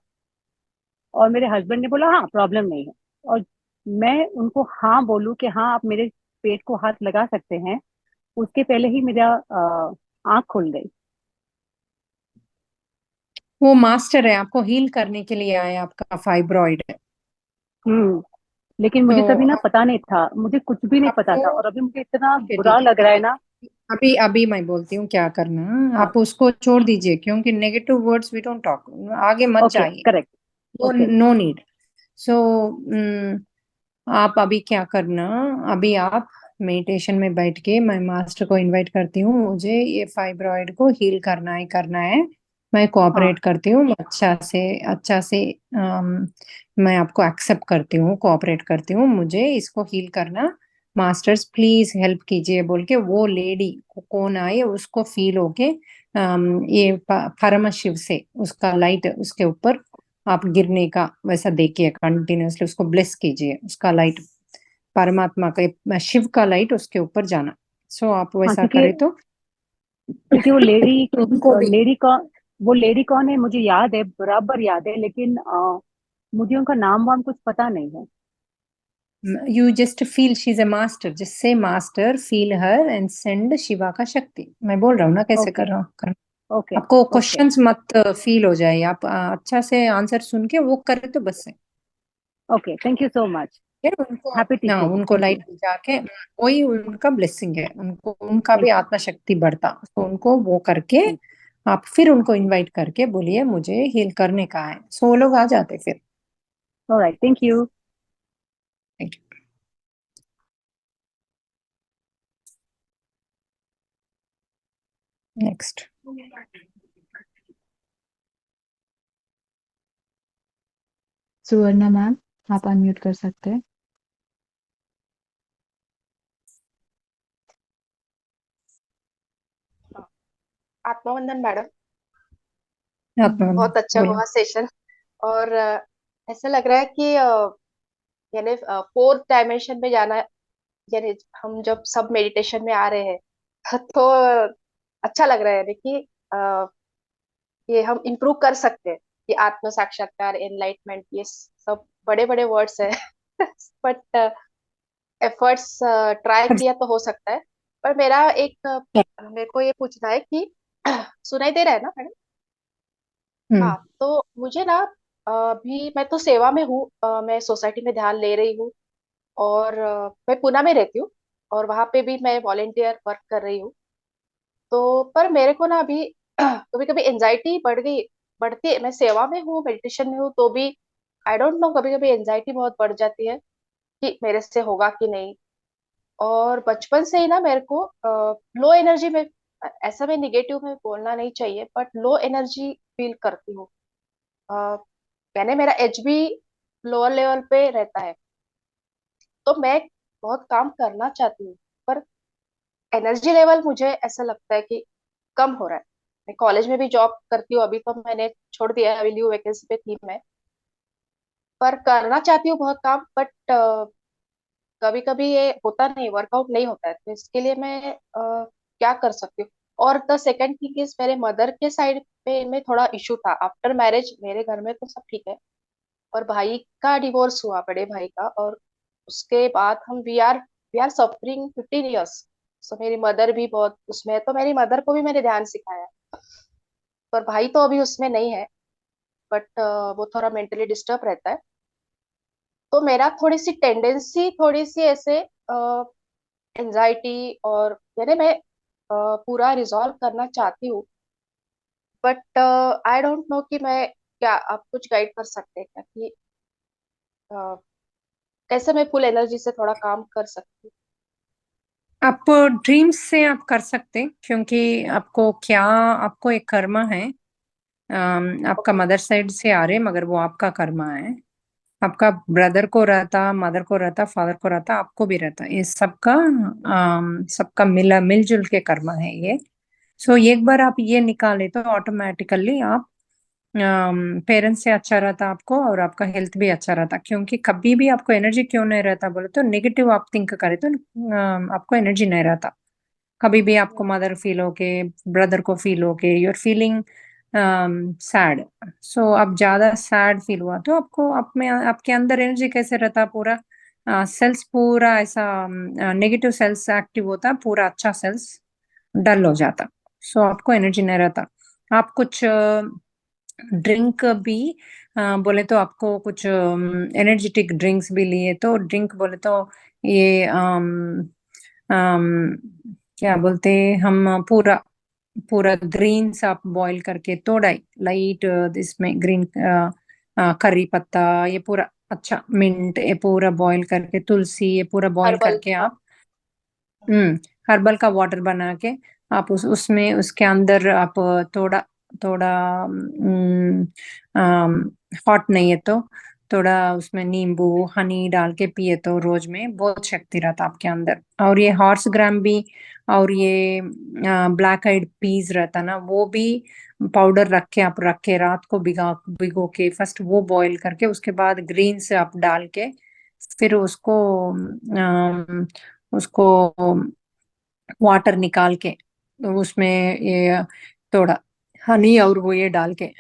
और मेरे हस्बैंड ने बोला हाँ प्रॉब्लम नहीं है। और मैं उनको हाँ बोलूं कि हाँ आप मेरे पेट को हाथ लगा सकते हैं, उसके पहले ही मेरा आंख खुल गई। वो मास्टर है, आपको हील करने के लिए आया, आपका फाइब्रॉइड है। लेकिन मुझे तो तभी ना पता नहीं था, मुझे कुछ भी नहीं पता था, आपको और अभी मुझे इतना ठीक है, बुरा ठीक है, लग रहा है ना अभी अभी मैं बोलती हूँ क्या करना, आप उसको छोड़ दीजिए क्योंकि negative words we don't talk, आगे मत ओके जाइए, करेक्ट वो ओके नो नीड। सो आप अभी क्या करना, अभी आप मेडिटेशन में बैठ के, मैं मास्टर को इनवाइट करती हूँ, मुझे ये फाइब्रॉइड को हील करना ही करना है, मैं हाँ कोऑपरेट करती हूँ अच्छा से मैं आपको एक्सेप्ट करती हूँ, कोऑपरेट करती हूँ, मुझे इसको हील करना, मास्टर्स प्लीज हेल्प कीजिए बोल के वो लेडी कौन आए उसको फील होके ये परम शिव से उसका लाइट उसके ऊपर आप गिरने का वैसा देखिए, कंटिन्यूअसली उसको ब्लेस कीजिए, उसका लाइट परमात्मा का शिव का लाइट उसके ऊपर जाना। सो आप हाँ वैसा क्योंकि करें तो वो लेडी उनको भी लेडी कौन, वो लेडी कौन है मुझे याद है, बराबर याद है, लेकिन मुझे उनका नाम वाम कुछ पता नहीं है। You just feel she is a master, just say master feel her and send Shiva का शक्ति, मैं बोल रहा हूँ ना कैसे ओके कर रहा हूँ। ओके आपको ओके क्वेश्चंस मत फील हो जाए, आप अच्छा से आंसर सुन के वो करे तो बस है। Okay thank you so much, फिर उनको हैप्पी ना टीचिंग, उनको थैंक यू लाइट जाके वही उनका ब्लेसिंग है, उनको उनका भी थैंक आत्मा शक्ति बढ़ता, तो उनको वो करके यू आप फिर उनको इनवाइट करके बोलिए मुझे हील करने का है, सो वो लोग आ जाते फिर। Alright thank you. Thank you. Next Suvarna ma'am, आप अनम्यूट कर सकते हैं। आत्मवंदन मैडम, आत्मा बहुत अच्छा बोलिए। हुआ सेशन। और ऐसा लग रहा है कि यानी फोर्थ डायमेंशन में जाना, यानी हम जब सब मेडिटेशन में आ रहे हैं तो अच्छा लग रहा है, यानी कि ये हम इम्प्रूव कर सकते हैं। ये आत्म साक्षात्कार, एनलाइटमेंट, ये सब बड़े बड़े वर्ड्स हैं बट एफर्ट्स ट्राई किया तो हो सकता है। पर मेरा एक मेरे को ये पूछना है कि सुनाई दे रहा है ना मैडम? हम्म हाँ, तो मुझे ना अभी मैं तो सेवा में हूँ, मैं सोसाइटी में ध्यान ले रही हूँ, और मैं पुणे में रहती हूँ, और वहां पे भी मैं वॉलेंटियर वर्क कर रही हूँ। तो पर मेरे को ना अभी कभी कभी एंजाइटी बढ़ गई, बढ़ती है। मैं सेवा में हूँ, मेडिटेशन में हूँ, तो भी आई डोंट नो, कभी कभी एंजाइटी बहुत बढ़ जाती है कि मेरे से होगा कि नहीं। और बचपन से ही ना मेरे को लो एनर्जी में, ऐसा मैं निगेटिव में बोलना नहीं चाहिए, बट लो एनर्जी फील करती हूँ। यानी मेरा एच भी लोअर लेवल पे रहता है, तो मैं बहुत काम करना चाहती हूँ, पर एनर्जी लेवल मुझे ऐसा लगता है कि कम हो रहा है। मैं कॉलेज में भी जॉब करती हूँ, अभी तो मैंने छोड़ दिया है, अभी लीव वैकेंसी पे थी मैं, पर करना चाहती हूँ बहुत काम, बट कभी कभी ये होता नहीं, वर्कआउट नहीं होता है, तो इसके लिए मैं क्या कर सकती हूँ? और द सेकंड थिंग इज, मेरे मदर के साइड पे में थोड़ा इशू था आफ्टर मैरिज। मेरे घर में तो सब ठीक है, और भाई का डिवोर्स हुआ, बड़े भाई का, और उसके बाद हम वी आर सफरिंग 15 years। सो मेरी मदर भी बहुत उसमें है, तो मेरी मदर को भी मैंने ध्यान सिखाया, पर भाई तो अभी उसमें नहीं है, बट वो थोड़ा मेंटली डिस्टर्ब रहता है। तो मेरा थोड़ी सी टेंडेंसी, थोड़ी सी ऐसे एंजाइटी, और यानी मैं पूरा रिजॉल्व करना चाहती हूँ, बट आई डोंट नो कि मैं क्या, आप कुछ गाइड कर सकते हैं क्या कि अ, कैसे मैं फुल एनर्जी से थोड़ा काम कर सकती आप ड्रीम्स से आप कर सकते हैं, क्योंकि आपको क्या, आपको एक कर्मा है, हूँ? आपका ओके। मदर साइड से आ रहे, मगर वो आपका कर्मा है, आपका ब्रदर को रहता, मदर को रहता, फादर को रहता, आपको भी रहता, ये सबका सबका मिलजुल के कर्मा है ये। सो एक बार आप ये निकाले तो ऑटोमेटिकली आप पेरेंट्स से अच्छा रहता आपको, और आपका हेल्थ भी अच्छा रहता, क्योंकि कभी भी आपको एनर्जी क्यों नहीं रहता बोले तो नेगेटिव आप थिंक करे तो आपको एनर्जी नहीं रहता। कभी भी आपको मदर फील होके, ब्रदर को फील होके यू आर फीलिंग सैड, सो अब ज्यादा सैड फील हुआ तो आपको आप में आपके अंदर एनर्जी कैसे रहता, पूरा सेल्स पूरा ऐसा नेगेटिव सेल्स एक्टिव होता, पूरा अच्छा सेल्स डल हो जाता, सो आपको एनर्जी नहीं रहता। आप कुछ ड्रिंक भी बोले तो आपको कुछ एनर्जेटिक ड्रिंक्स भी लिए तो ड्रिंक बोले तो ये क्या बोलते हैं हम पूरा पूरा ग्रीन्स आप बॉईल करके थोड़ा लाइट इसमें ग्रीन करी पत्ता ये पूरा अच्छा मिंट ये पूरा बॉईल करके तुलसी ये पूरा बॉईल हर्बल करके आप हर्बल का वाटर बना के आप उसमें उसके अंदर आप थोड़ा थोड़ा हॉट नहीं है तो थोड़ा उसमें नींबू हनी डाल के पिए तो रोज में बहुत शक्ति रहता आपके अंदर। और ये हॉर्स ग्राम भी और ये ब्लैक आइड पीस रहता ना वो भी पाउडर रख के रात को भिगो के फर्स्ट वो बॉईल करके उसके बाद ग्रीन से आप डाल के फिर उसको वाटर निकाल के तो उसमें ये थोड़ा हनी और वो ये डाल के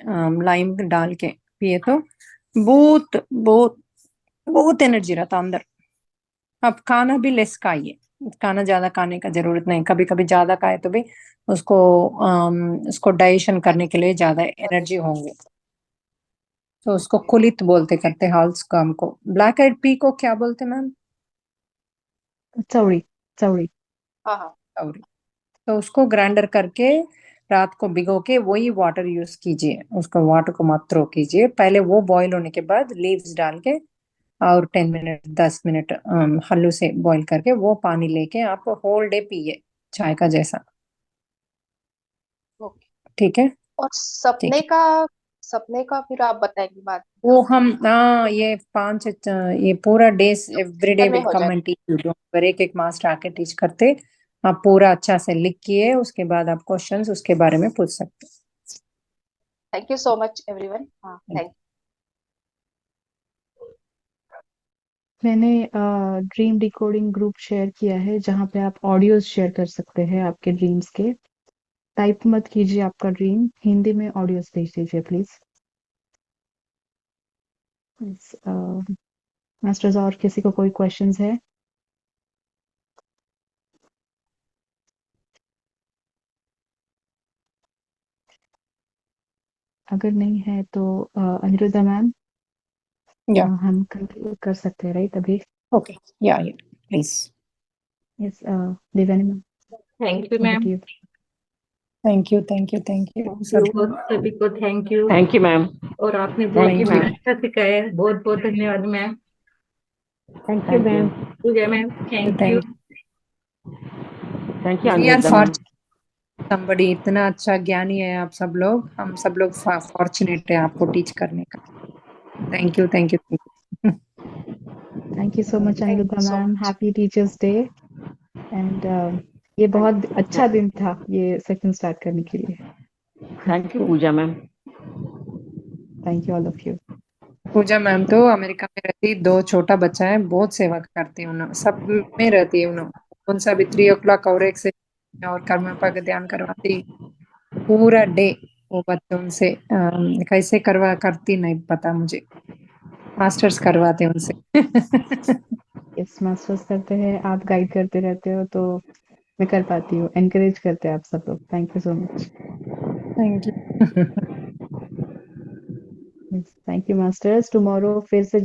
लाइम डाल के पिए तो बहुत बहुत बहुत एनर्जी रहता अंदर। अब खाना भी लेस खाइए, खाना ज्यादा खाने का जरूरत नहीं, कभी कभी ज्यादा खाए तो भी उसको उसको डाइजेशन करने के लिए ज्यादा एनर्जी होंगे तो उसको कुलित बोलते करते हॉल्स काम को। ब्लैक आइड पी को क्या बोलते मैम? चौड़ी चौड़ी हाँ हाँ और तो उसको ग्राइंडर करके रात को भिगो के वही वाटर यूज कीजिए, उसको वाटर को मत थ्रो कीजिए, पहले वो बॉईल होने के बाद लीव्स डाल के और 10 मिनट 10 मिनट हल्लू से बॉईल करके वो पानी लेके आप होल डे पिए चाय का जैसा। ओके। ठीक है और ठीक है। सपने का फिर आप बताएंगे बाद वो हम ये ये पूरा डेज एवरी डे में विल हो कम जाए। एंड टीच यू, पर एक एक मास्टर आके टीच करते, आप पूरा अच्छा से लिख किए उसके बाद आप क्वेश्चंस उसके बारे में पूछ सकते thank you so much everyone. हाँ हैं। थैंक मैंने ड्रीम डिकोडिंग ग्रुप शेयर किया है जहाँ पे आप ऑडियोज शेयर कर सकते हैं आपके ड्रीम्स के। टाइप मत कीजिए आपका ड्रीम, हिंदी में ऑडियोज भेज दीजिए प्लीज। मास्टर्स और किसी को कोई क्वेश्चंस है? अगर नहीं है तो अनिरुद्धा मैम या हम कंक्लूड कर सकते हैं राइट अभी? ओके या प्लीज। यस देवानी ma'am thank you over ma'am. to you. Thank you thank you thank you सभी को thank you. Thank you ma'am. और आपने बहुत थैंक यू ही मैम। अच्छा सिखाया, बहुत बहुत धन्यवाद ma'am. Thank you ma'am. Pooja ma'am thank you. Thank you we are Anirudha ma'am. somebody इतना अच्छा ज्ञानी है आप सब लोग, हम सब लोग फॉर्चुनेट है आपको टीच करने का। Thank you thank you Thank you so much Thank Aniruddha you so ma'am, much. Happy teachers day. And ये बहुत अच्छा दिन था ये सेशन स्टार्ट करने के लिए। Thank you Pooja ma'am. Thank you all of you. Pooja ma'am तो अमेरिका में रहती, दो छोटा बच्चा है, बहुत सेवा करती है उन्होंने, सब में रहती है उन्होंने उन सभी 3 o'clock और एक से और कर्म पर ध्यान करवाती पूरा डे। वो बच्चों से कैसे करती नहीं पता मुझे, मास्टर्स करवाते उनसे यस मास्टर्स करते हैं, आप गाइड करते रहते हो तो मैं कर पाती हूँ, एनकरेज करते हैं आप सब लोग। Thank you so much. Thank you thank you masters. Tomorrow फिर से